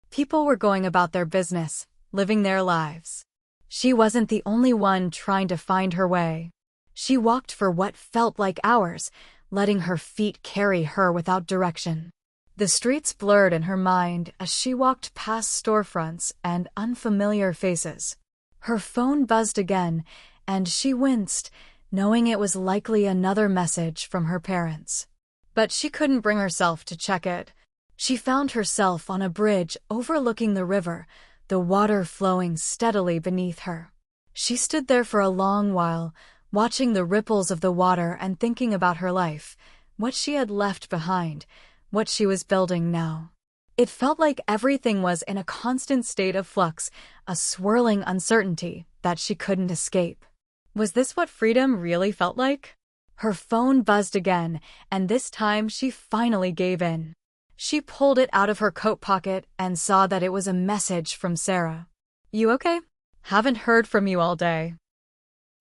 People were going about their business, living their lives. She wasn't the only one trying to find her way. She walked for what felt like hours, letting her feet carry her without direction. The streets blurred in her mind as she walked past storefronts and unfamiliar faces. Her phone buzzed again, and she winced, knowing it was likely another message from her parents. But she couldn't bring herself to check it. She found herself on a bridge overlooking the river, the water flowing steadily beneath her. She stood there for a long while, watching the ripples of the water and thinking about her life, what she had left behind, what she was building now. It felt like everything was in a constant state of flux, a swirling uncertainty that she couldn't escape. Was this what freedom really felt like? Her phone buzzed again, and this time she finally gave in. She pulled it out of her coat pocket and saw that it was a message from Sarah. "You okay? Haven't heard from you all day.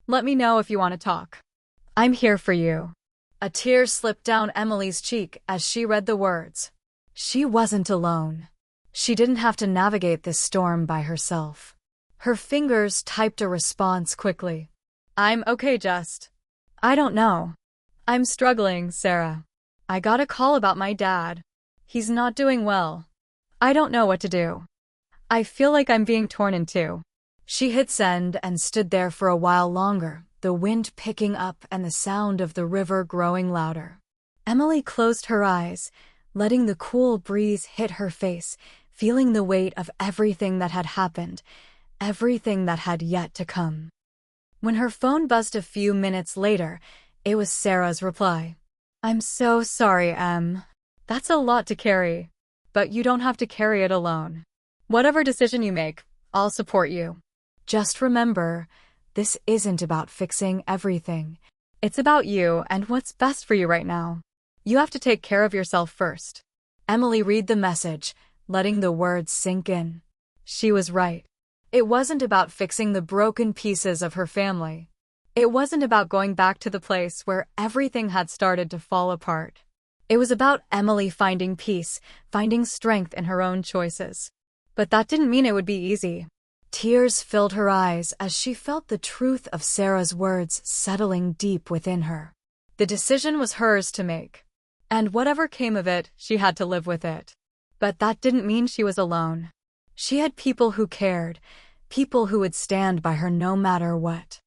Let me know if you want to talk. I'm here for you." A tear slipped down Emily's cheek as she read the words. She wasn't alone. She didn't have to navigate this storm by herself. Her fingers typed a response quickly. "I'm okay, just. I don't know. I'm struggling, Sarah. I got a call about my dad. He's not doing well. I don't know what to do. I feel like I'm being torn in two. She hit send and stood there for a while longer, the wind picking up and the sound of the river growing louder. Emily closed her eyes, letting the cool breeze hit her face, feeling the weight of everything that had happened, everything that had yet to come. When her phone buzzed a few minutes later, it was Sarah's reply. I'm so sorry, Em. That's a lot to carry. But you don't have to carry it alone. Whatever decision you make, I'll support you. Just remember, this isn't about fixing everything. It's about you and what's best for you right now. You have to take care of yourself first. Emily read the message, letting the words sink in. She was right. It wasn't about fixing the broken pieces of her family. It wasn't about going back to the place where everything had started to fall apart. It was about Emily finding peace, finding strength in her own choices. But that didn't mean it would be easy. Tears filled her eyes as she felt the truth of Sarah's words settling deep within her. The decision was hers to make. And whatever came of it, she had to live with it. But that didn't mean she was alone. She had people who cared, people who would stand by her no matter what.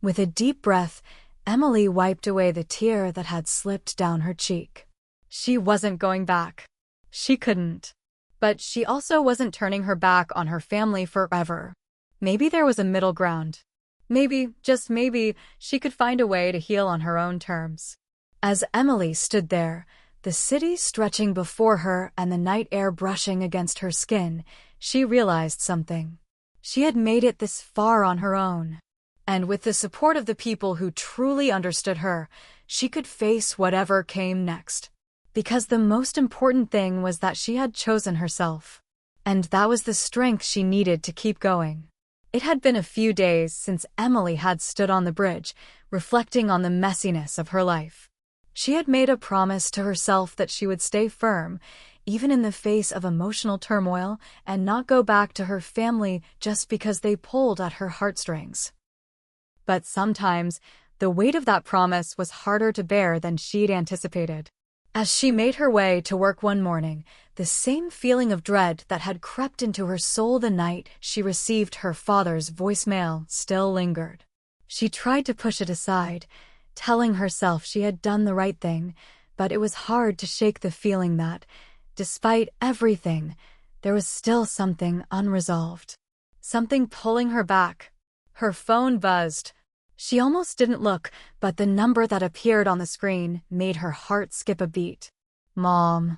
With a deep breath, Emily wiped away the tear that had slipped down her cheek. She wasn't going back. She couldn't. But she also wasn't turning her back on her family forever. Maybe there was a middle ground. Maybe, just maybe, she could find a way to heal on her own terms. As Emily stood there, the city stretching before her and the night air brushing against her skin, she realized something. She had made it this far on her own. And with the support of the people who truly understood her, she could face whatever came next. Because the most important thing was that she had chosen herself. And that was the strength she needed to keep going. It had been a few days since Emily had stood on the bridge, reflecting on the messiness of her life. She had made a promise to herself that she would stay firm, even in the face of emotional turmoil, and not go back to her family just because they pulled at her heartstrings. But sometimes, the weight of that promise was harder to bear than she'd anticipated. As she made her way to work one morning, the same feeling of dread that had crept into her soul the night she received her father's voicemail still lingered. She tried to push it aside, telling herself she had done the right thing, but it was hard to shake the feeling that, despite everything, there was still something unresolved. Something pulling her back. Her phone buzzed. She almost didn't look, but the number that appeared on the screen made her heart skip a beat. Mom.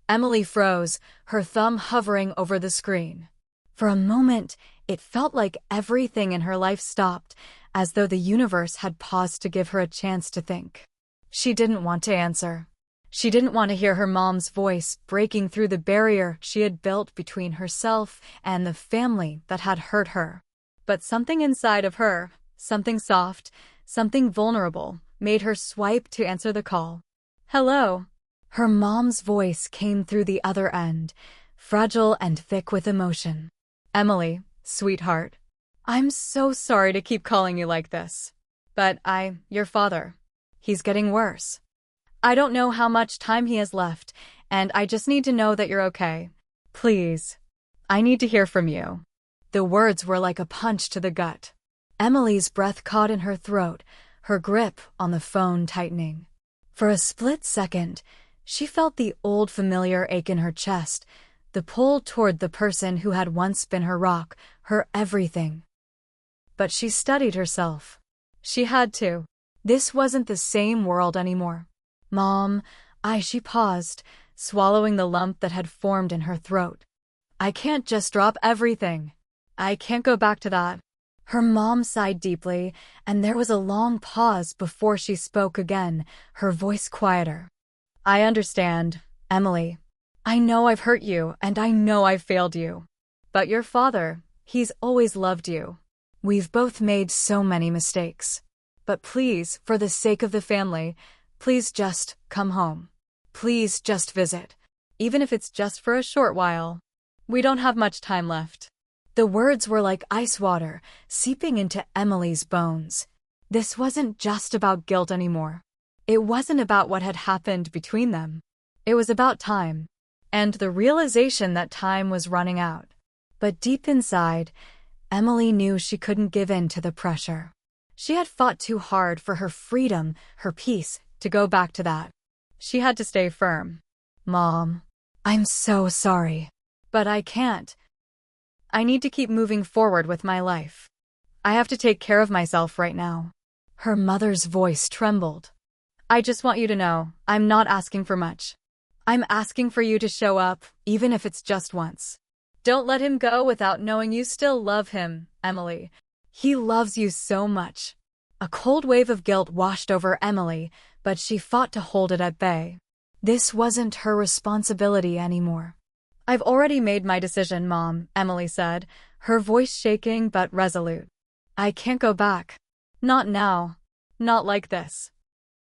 Emily froze, her thumb hovering over the screen. For a moment, it felt like everything in her life stopped, as though the universe had paused to give her a chance to think. She didn't want to answer. She didn't want to hear her mom's voice breaking through the barrier she had built between herself and the family that had hurt her. But something inside of her, something soft, something vulnerable, made her swipe to answer the call. Hello. Her mom's voice came through the other end, fragile and thick with emotion. Emily, sweetheart. I'm so sorry to keep calling you like this. But your father, he's getting worse. I don't know how much time he has left, and I just need to know that you're okay. Please. I need to hear from you. The words were like a punch to the gut. Emily's breath caught in her throat, her grip on the phone tightening. For a split second, she felt the old familiar ache in her chest, the pull toward the person who had once been her rock, her everything. But she steadied herself. She had to. This wasn't the same world anymore. Mom, she paused, swallowing the lump that had formed in her throat. I can't just drop everything. I can't go back to that. Her mom sighed deeply, and there was a long pause before she spoke again, her voice quieter. I understand, Emily. I know I've hurt you, and I know I've failed you. But your father, he's always loved you. We've both made so many mistakes. But please, for the sake of the family, please just come home. Please just visit. Even if it's just for a short while. We don't have much time left. The words were like ice water, seeping into Emily's bones. This wasn't just about guilt anymore. It wasn't about what had happened between them. It was about time. And the realization that time was running out. But deep inside, Emily knew she couldn't give in to the pressure. She had fought too hard for her freedom, her peace, to go back to that. She had to stay firm. Mom, I'm so sorry. But I can't. I need to keep moving forward with my life. I have to take care of myself right now. Her mother's voice trembled. I just want you to know, I'm not asking for much. I'm asking for you to show up, even if it's just once. Don't let him go without knowing you still love him, Emily. He loves you so much. A cold wave of guilt washed over Emily, but she fought to hold it at bay. This wasn't her responsibility anymore. I've already made my decision, Mom, Emily said, her voice shaking but resolute. I can't go back. Not now. Not like this.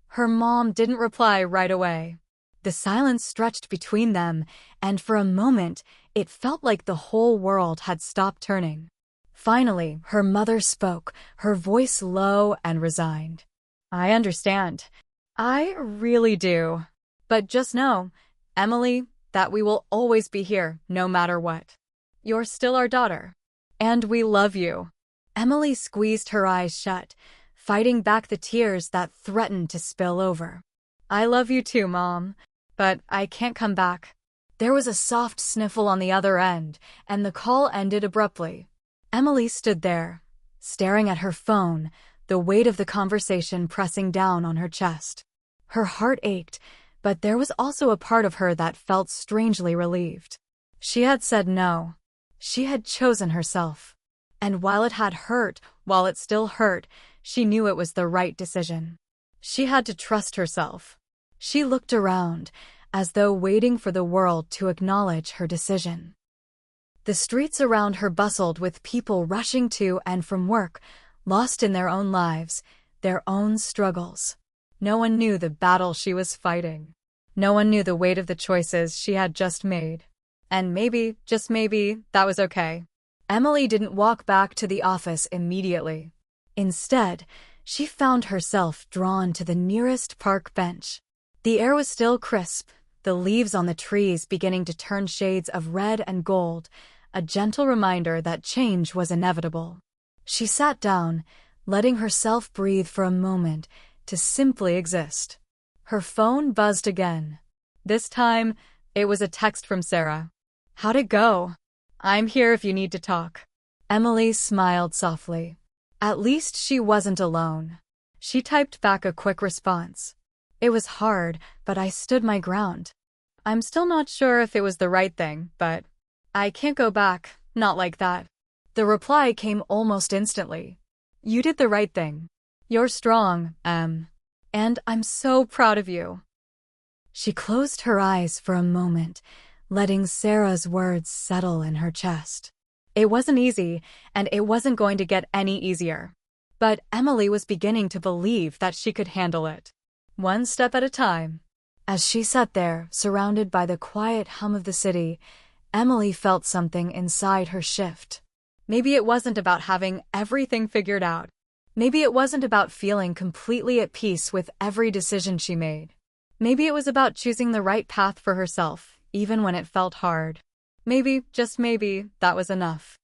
Her mom didn't reply right away. The silence stretched between them, and for a moment, it felt like the whole world had stopped turning. Finally, her mother spoke, her voice low and resigned. I understand. I really do. But just know, Emily, that we will always be here, no matter what. You're still our daughter. And we love you. Emily squeezed her eyes shut, fighting back the tears that threatened to spill over. I love you too, Mom. But I can't come back. There was a soft sniffle on the other end, and the call ended abruptly. Emily stood there, staring at her phone, the weight of the conversation pressing down on her chest. Her heart ached, but there was also a part of her that felt strangely relieved. She had said no. She had chosen herself. And while it had hurt, while it still hurt, she knew it was the right decision. She had to trust herself. She looked around, as though waiting for the world to acknowledge her decision. The streets around her bustled with people rushing to and from work, lost in their own lives, their own struggles. No one knew the battle she was fighting. No one knew the weight of the choices she had just made. And maybe, just maybe, that was okay. Emily didn't walk back to the office immediately. Instead, she found herself drawn to the nearest park bench. The air was still crisp, the leaves on the trees beginning to turn shades of red and gold, a gentle reminder that change was inevitable. She sat down, letting herself breathe for a moment to simply exist. Her phone buzzed again. This time, it was a text from Sarah. How'd it go? I'm here if you need to talk. Emily smiled softly. At least she wasn't alone. She typed back a quick response. It was hard, but I stood my ground. I'm still not sure if it was the right thing, but I can't go back, not like that. The reply came almost instantly. You did the right thing. You're strong, and I'm so proud of you. She closed her eyes for a moment, letting Sarah's words settle in her chest. It wasn't easy, and it wasn't going to get any easier. But Emily was beginning to believe that she could handle it. One step at a time. As she sat there, surrounded by the quiet hum of the city, Emily felt something inside her shift. Maybe it wasn't about having everything figured out. Maybe it wasn't about feeling completely at peace with every decision she made. Maybe it was about choosing the right path for herself, even when it felt hard. Maybe, just maybe, that was enough.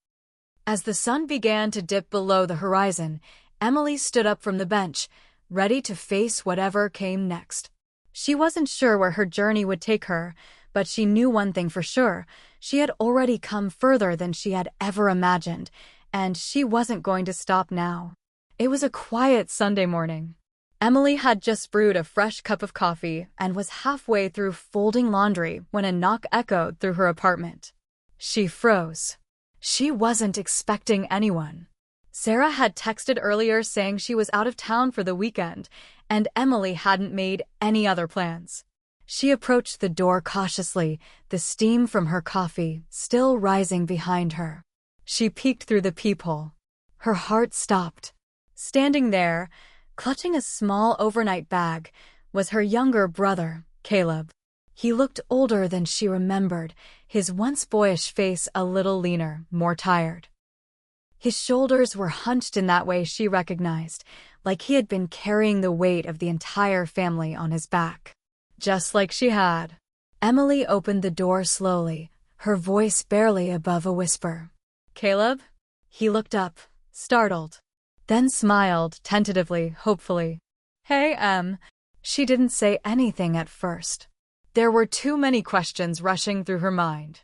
As the sun began to dip below the horizon, Emily stood up from the bench, ready to face whatever came next. She wasn't sure where her journey would take her, but she knew one thing for sure. She had already come further than she had ever imagined, and she wasn't going to stop now. It was a quiet Sunday morning. Emily had just brewed a fresh cup of coffee and was halfway through folding laundry when a knock echoed through her apartment. She froze. She wasn't expecting anyone. Sarah had texted earlier saying she was out of town for the weekend, and Emily hadn't made any other plans. She approached the door cautiously, the steam from her coffee still rising behind her. She peeked through the peephole. Her heart stopped. Standing there, clutching a small overnight bag, was her younger brother, Caleb. He looked older than she remembered, his once boyish face a little leaner, more tired. His shoulders were hunched in that way she recognized, like he had been carrying the weight of the entire family on his back. Just like she had. Emily opened the door slowly, her voice barely above a whisper. "Caleb?" He looked up, startled, then smiled tentatively, hopefully. "Hey, Em." She didn't say anything at first. There were too many questions rushing through her mind.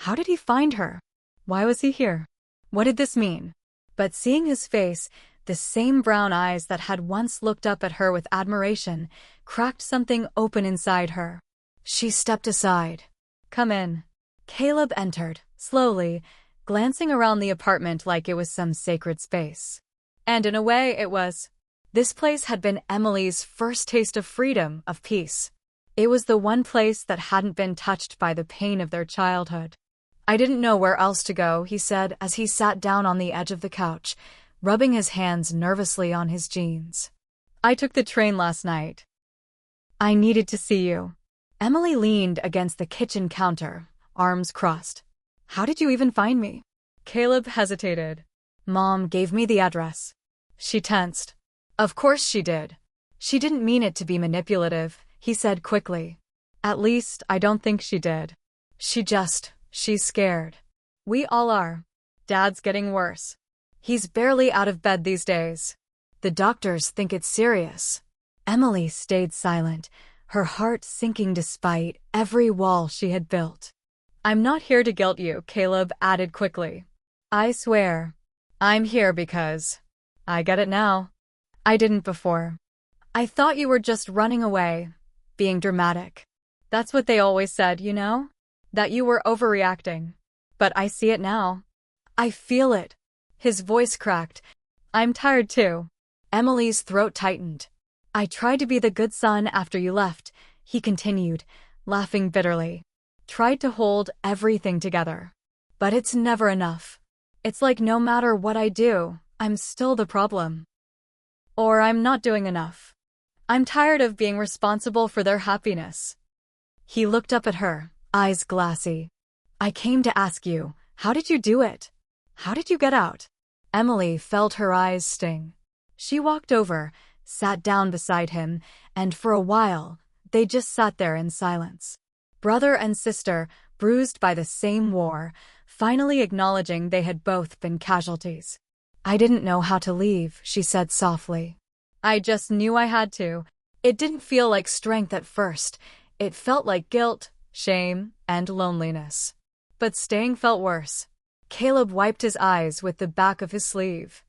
How did he find her? Why was he here? What did this mean? But seeing his face, the same brown eyes that had once looked up at her with admiration, cracked something open inside her. She stepped aside. "Come in." Caleb entered, slowly, glancing around the apartment like it was some sacred space. And in a way, it was. This place had been Emily's first taste of freedom, of peace. It was the one place that hadn't been touched by the pain of their childhood. "I didn't know where else to go," he said as he sat down on the edge of the couch, rubbing his hands nervously on his jeans. "I took the train last night. I needed to see you." Emily leaned against the kitchen counter, arms crossed. "How did you even find me?" Caleb hesitated. "Mom gave me the address." She tensed. "Of course she did. She didn't mean it to be manipulative," he said quickly. "At least, I don't think she did. She's scared. We all are. Dad's getting worse. He's barely out of bed these days. The doctors think it's serious." Emily stayed silent, her heart sinking despite every wall she had built. "I'm not here to guilt you," Caleb added quickly. "I swear. I'm here because I get it now. I didn't before. I thought you were just running away, being dramatic. That's what they always said, you know? That you were overreacting. But I see it now. I feel it." His voice cracked. "I'm tired too." Emily's throat tightened. "I tried to be the good son after you left," he continued, laughing bitterly. "Tried to hold everything together. But it's never enough. It's like no matter what I do, I'm still the problem. Or I'm not doing enough. I'm tired of being responsible for their happiness." He looked up at her, eyes glassy. "I came to ask you, how did you do it? How did you get out?" Emily felt her eyes sting. She walked over, sat down beside him, and for a while, they just sat there in silence. Brother and sister, bruised by the same war, finally acknowledging they had both been casualties. "I didn't know how to leave," she said softly. "I just knew I had to. It didn't feel like strength at first. It felt like guilt, shame, and loneliness. But staying felt worse." Caleb wiped his eyes with the back of his sleeve.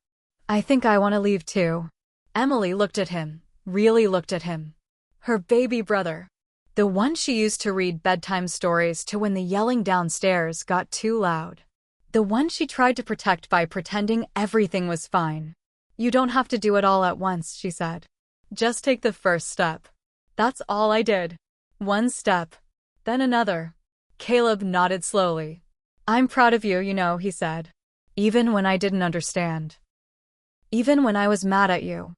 "I think I want to leave too." Emily looked at him, really looked at him. Her baby brother. The one she used to read bedtime stories to when the yelling downstairs got too loud. The one she tried to protect by pretending everything was fine. "You don't have to do it all at once," she said. "Just take the first step." That's all I did. One step, then another. Caleb nodded slowly. "I'm proud of you, you know," he said. "Even when I didn't understand. Even when I was mad at you.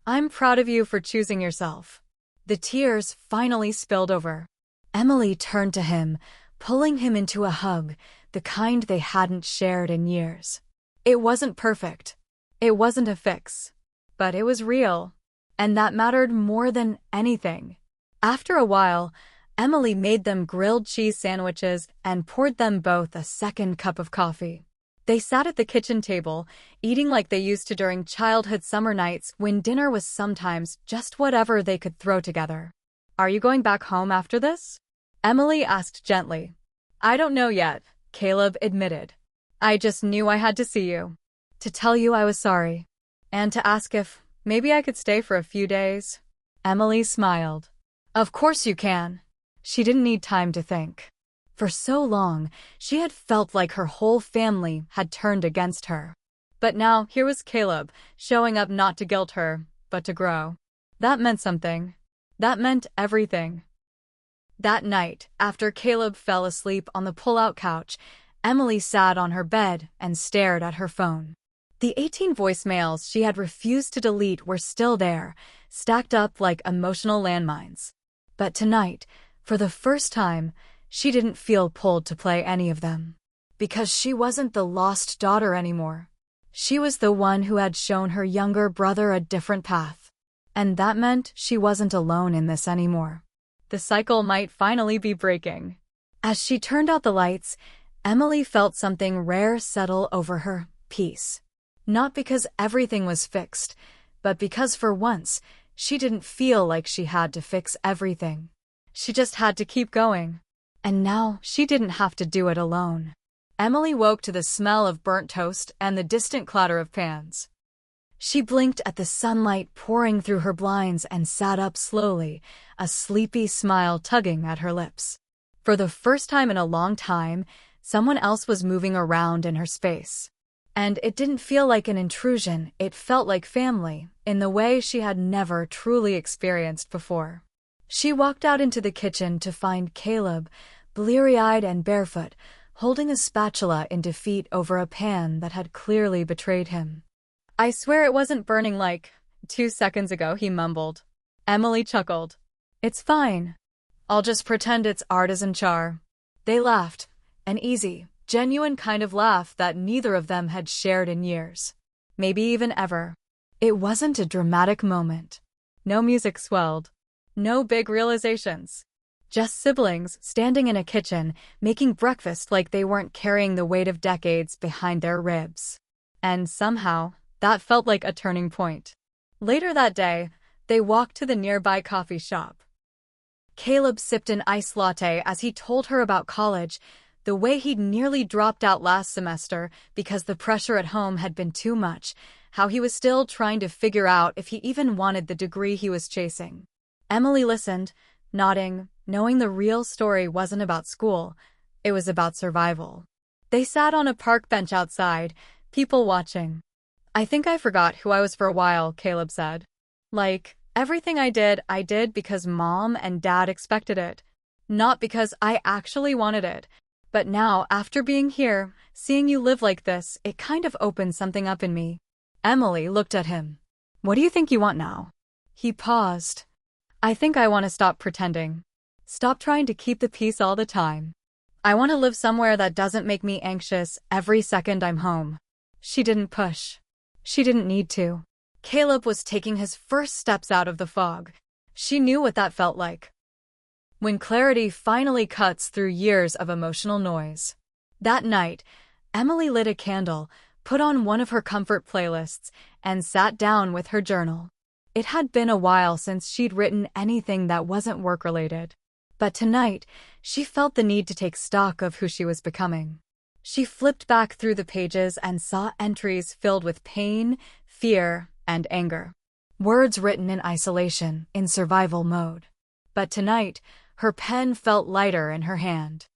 I'm proud of you for choosing yourself." The tears finally spilled over. Emily turned to him, pulling him into a hug, the kind they hadn't shared in years. It wasn't perfect. It wasn't a fix. But it was real. And that mattered more than anything. After a while, Emily made them grilled cheese sandwiches and poured them both a second cup of coffee. They sat at the kitchen table, eating like they used to during childhood summer nights when dinner was sometimes just whatever they could throw together. "Are you going back home after this?" Emily asked gently. "I don't know yet," Caleb admitted. "I just knew I had to see you. To tell you I was sorry. And to ask if maybe I could stay for a few days." Emily smiled. "Of course you can." She didn't need time to think. For so long, she had felt like her whole family had turned against her. But now, here was Caleb, showing up not to guilt her, but to grow. That meant something. That meant everything. That night, after Caleb fell asleep on the pull-out couch, Emily sat on her bed and stared at her phone. The 18 voicemails she had refused to delete were still there, stacked up like emotional landmines. But tonight, for the first time, she didn't feel pulled to play any of them. Because she wasn't the lost daughter anymore. She was the one who had shown her younger brother a different path. And that meant she wasn't alone in this anymore. The cycle might finally be breaking. As she turned out the lights, Emily felt something rare settle over her: peace. Not because everything was fixed, but because for once, she didn't feel like she had to fix everything. She just had to keep going. And now she didn't have to do it alone. Emily woke to the smell of burnt toast and the distant clatter of pans. She blinked at the sunlight pouring through her blinds and sat up slowly, a sleepy smile tugging at her lips. For the first time in a long time, someone else was moving around in her space. And it didn't feel like an intrusion, it felt like family, in the way she had never truly experienced before. She walked out into the kitchen to find Caleb, bleary-eyed and barefoot, holding a spatula in defeat over a pan that had clearly betrayed him. "I swear it wasn't burning like 2 seconds ago," he mumbled. Emily chuckled. "It's fine. I'll just pretend it's artisan char." They laughed, an easy, genuine kind of laugh that neither of them had shared in years. Maybe even ever. It wasn't a dramatic moment. No music swelled. No big realizations. Just siblings standing in a kitchen, making breakfast like they weren't carrying the weight of decades behind their ribs. And somehow, that felt like a turning point. Later that day, they walked to the nearby coffee shop. Caleb sipped an iced latte as he told her about college, the way he'd nearly dropped out last semester because the pressure at home had been too much, how he was still trying to figure out if he even wanted the degree he was chasing. Emily listened, nodding, knowing the real story wasn't about school, it was about survival. They sat on a park bench outside, people watching. "I think I forgot who I was for a while," Caleb said. "Like, everything I did because Mom and Dad expected it. Not because I actually wanted it. But now, after being here, seeing you live like this, it kind of opened something up in me." Emily looked at him. "What do you think you want now?" He paused. "I think I want to stop pretending. Stop trying to keep the peace all the time. I want to live somewhere that doesn't make me anxious every second I'm home." She didn't push. She didn't need to. Caleb was taking his first steps out of the fog. She knew what that felt like. When clarity finally cuts through years of emotional noise. That night, Emily lit a candle, put on one of her comfort playlists, and sat down with her journal. It had been a while since she'd written anything that wasn't work-related. But tonight, she felt the need to take stock of who she was becoming. She flipped back through the pages and saw entries filled with pain, fear, and anger. Words written in isolation, in survival mode. But tonight, her pen felt lighter in her hand.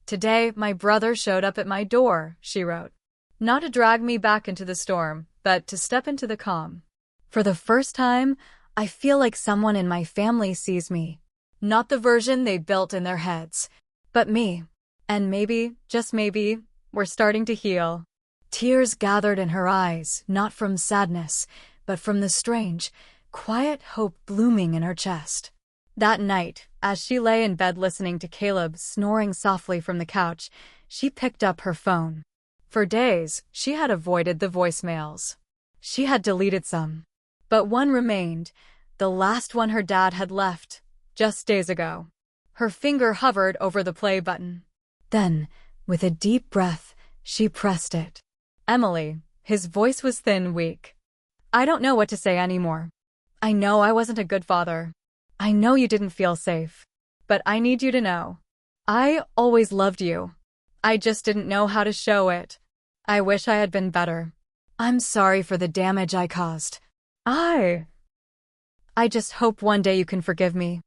"Today, my brother showed up at my door," she wrote. "Not to drag me back into the storm, but to step into the calm. For the first time, I feel like someone in my family sees me. Not the version they built in their heads, but me. And maybe, just maybe, we're starting to heal." Tears gathered in her eyes, not from sadness, but from the strange, quiet hope blooming in her chest. That night, as she lay in bed listening to Caleb snoring softly from the couch, she picked up her phone. For days, she had avoided the voicemails. She had deleted some. But one remained, the last one her dad had left, just days ago. Her finger hovered over the play button. Then, with a deep breath, she pressed it. "Emily," his voice was thin, weak. "I don't know what to say anymore. I know I wasn't a good father. I know you didn't feel safe. But I need you to know. I always loved you. I just didn't know how to show it. I wish I had been better. I'm sorry for the damage I caused. I just hope one day you can forgive me.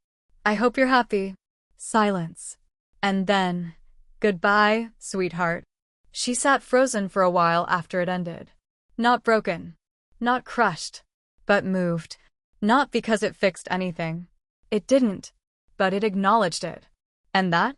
I hope you're happy." Silence. And then, "Goodbye, sweetheart." She sat frozen for a while after it ended. Not broken. Not crushed. But moved. Not because it fixed anything. It didn't. But it acknowledged it. And that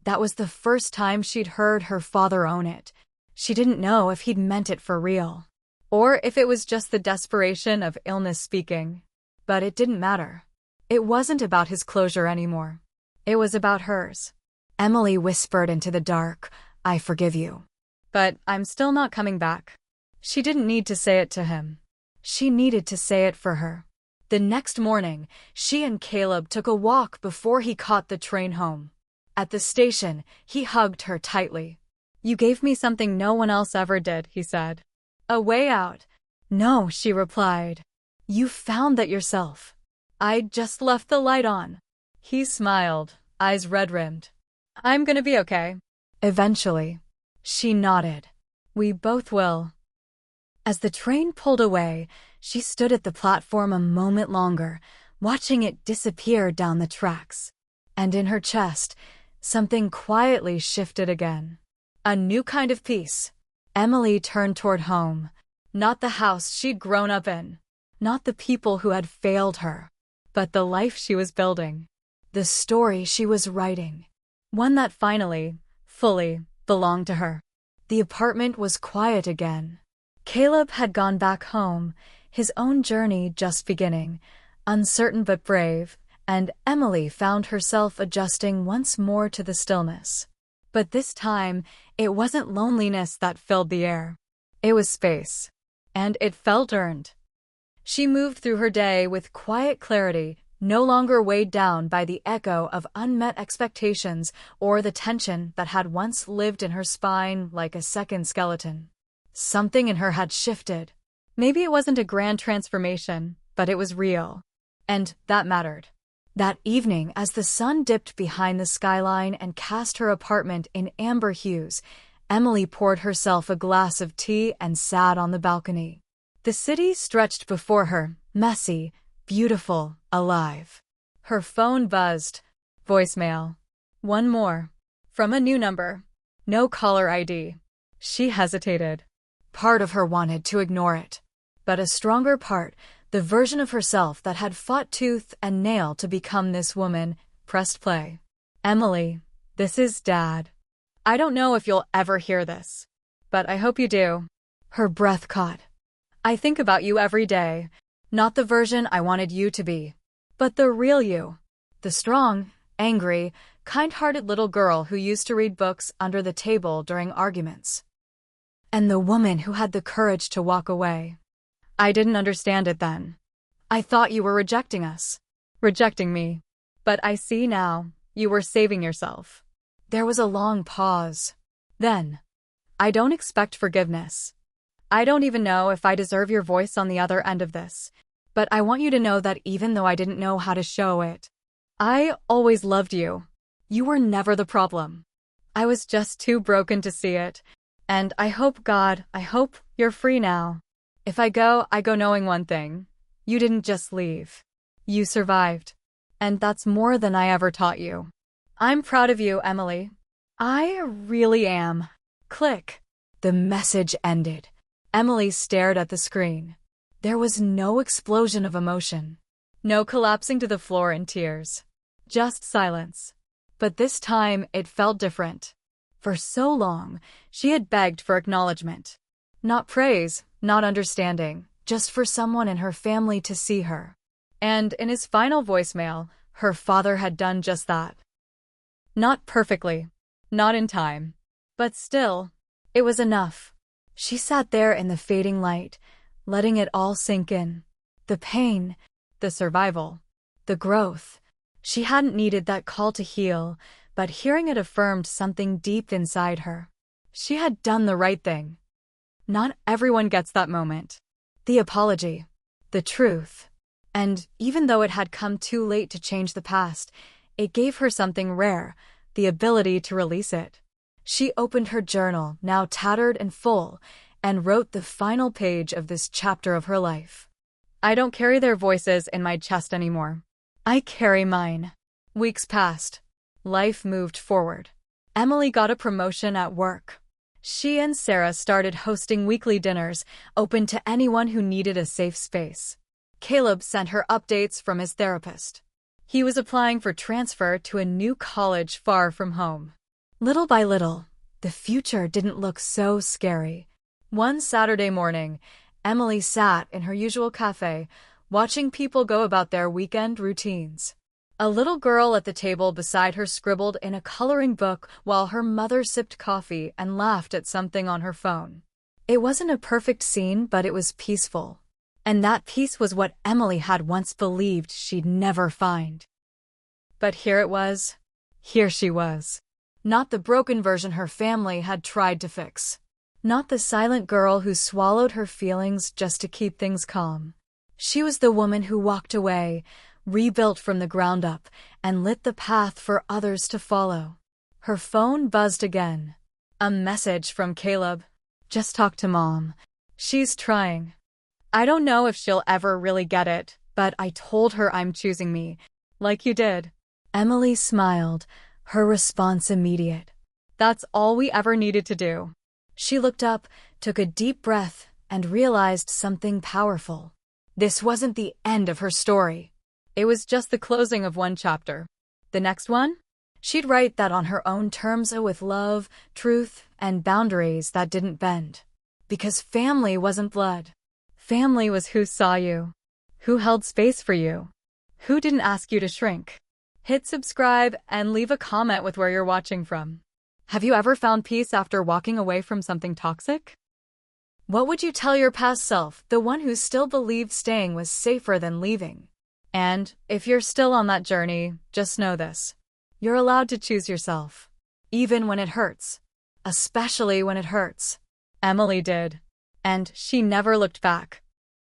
was the first time she'd heard her father own it. She didn't know if he'd meant it for real. Or if it was just the desperation of illness speaking. But it didn't matter. It wasn't about his closure anymore. It was about hers. Emily whispered into the dark, "I forgive you. But I'm still not coming back." She didn't need to say it to him. She needed to say it for her. The next morning, she and Caleb took a walk before he caught the train home. At the station, he hugged her tightly. "You gave me something no one else ever did," he said. "A way out." "No," she replied. "You found that yourself." "I just left the light on." He smiled, eyes red-rimmed. "I'm gonna be okay." "Eventually." She nodded. "We both will." As the train pulled away, she stood at the platform a moment longer, watching it disappear down the tracks. And in her chest, something quietly shifted again. A new kind of peace. Emily turned toward home. Not the house she'd grown up in. Not the people who had failed her. But the life she was building. The story she was writing. One that finally, fully, belonged to her. The apartment was quiet again. Caleb had gone back home, his own journey just beginning, uncertain but brave, and Emily found herself adjusting once more to the stillness. But this time, it wasn't loneliness that filled the air. It was space. And it felt earned. She moved through her day with quiet clarity, no longer weighed down by the echo of unmet expectations or the tension that had once lived in her spine like a second skeleton. Something in her had shifted. Maybe it wasn't a grand transformation, but it was real. And that mattered. That evening, as the sun dipped behind the skyline and cast her apartment in amber hues, Emily poured herself a glass of tea and sat on the balcony. The city stretched before her, messy, beautiful, alive. Her phone buzzed. Voicemail. One more. From a new number. No caller ID. She hesitated. Part of her wanted to ignore it. But a stronger part, the version of herself that had fought tooth and nail to become this woman, pressed play. "Emily, this is Dad. I don't know if you'll ever hear this, but I hope you do." Her breath caught. "I think about you every day. Not the version I wanted you to be, but the real you. The strong, angry, kind-hearted little girl who used to read books under the table during arguments. And the woman who had the courage to walk away. I didn't understand it then. I thought you were rejecting us. Rejecting me. But I see now, you were saving yourself." There was a long pause. Then, "I don't expect forgiveness. I don't even know if I deserve your voice on the other end of this. But I want you to know that even though I didn't know how to show it, I always loved you. You were never the problem. I was just too broken to see it. And I hope you're free now. If I go knowing one thing. You didn't just leave. You survived. And that's more than I ever taught you. I'm proud of you, Emily. I really am." Click. The message ended. Emily stared at the screen. There was no explosion of emotion. No collapsing to the floor in tears. Just silence. But this time it felt different. For so long, she had begged for acknowledgement. Not praise, not understanding, just for someone in her family to see her. And in his final voicemail, her father had done just that. Not perfectly, not in time, but still, it was enough. She sat there in the fading light, letting it all sink in. The pain, the survival, the growth. She hadn't needed that call to heal, but hearing it affirmed something deep inside her. She had done the right thing. Not everyone gets that moment. The apology. The truth. And even though it had come too late to change the past, it gave her something rare, the ability to release it. She opened her journal, now tattered and full, and wrote the final page of this chapter of her life. "I don't carry their voices in my chest anymore. I carry mine." Weeks passed. Life moved forward. Emily got a promotion at work. She and Sarah started hosting weekly dinners, open to anyone who needed a safe space. Caleb sent her updates from his therapist. He was applying for transfer to a new college far from home. Little by little, the future didn't look so scary. One Saturday morning, Emily sat in her usual cafe, watching people go about their weekend routines. A little girl at the table beside her scribbled in a coloring book while her mother sipped coffee and laughed at something on her phone. It wasn't a perfect scene, but it was peaceful. And that peace was what Emily had once believed she'd never find. But here it was. Here she was. Not the broken version her family had tried to fix. Not the silent girl who swallowed her feelings just to keep things calm. She was the woman who walked away, rebuilt from the ground up, and lit the path for others to follow. Her phone buzzed again. A message from Caleb. Just talk to Mom. She's trying. I don't know if she'll ever really get it, but I told her I'm choosing me, like you did. Emily smiled, her response immediate. That's all we ever needed to do. She looked up, took a deep breath, and realized something powerful. This wasn't the end of her story. It was just the closing of one chapter. The next one? She'd write that on her own terms, with love, truth, and boundaries that didn't bend. Because family wasn't blood. Family was who saw you, who held space for you, who didn't ask you to shrink. Hit subscribe and leave a comment with where you're watching from. Have you ever found peace after walking away from something toxic? What would you tell your past self, the one who still believed staying was safer than leaving? And if you're still on that journey, just know this. You're allowed to choose yourself, even when it hurts, especially when it hurts. Emily did, and she never looked back.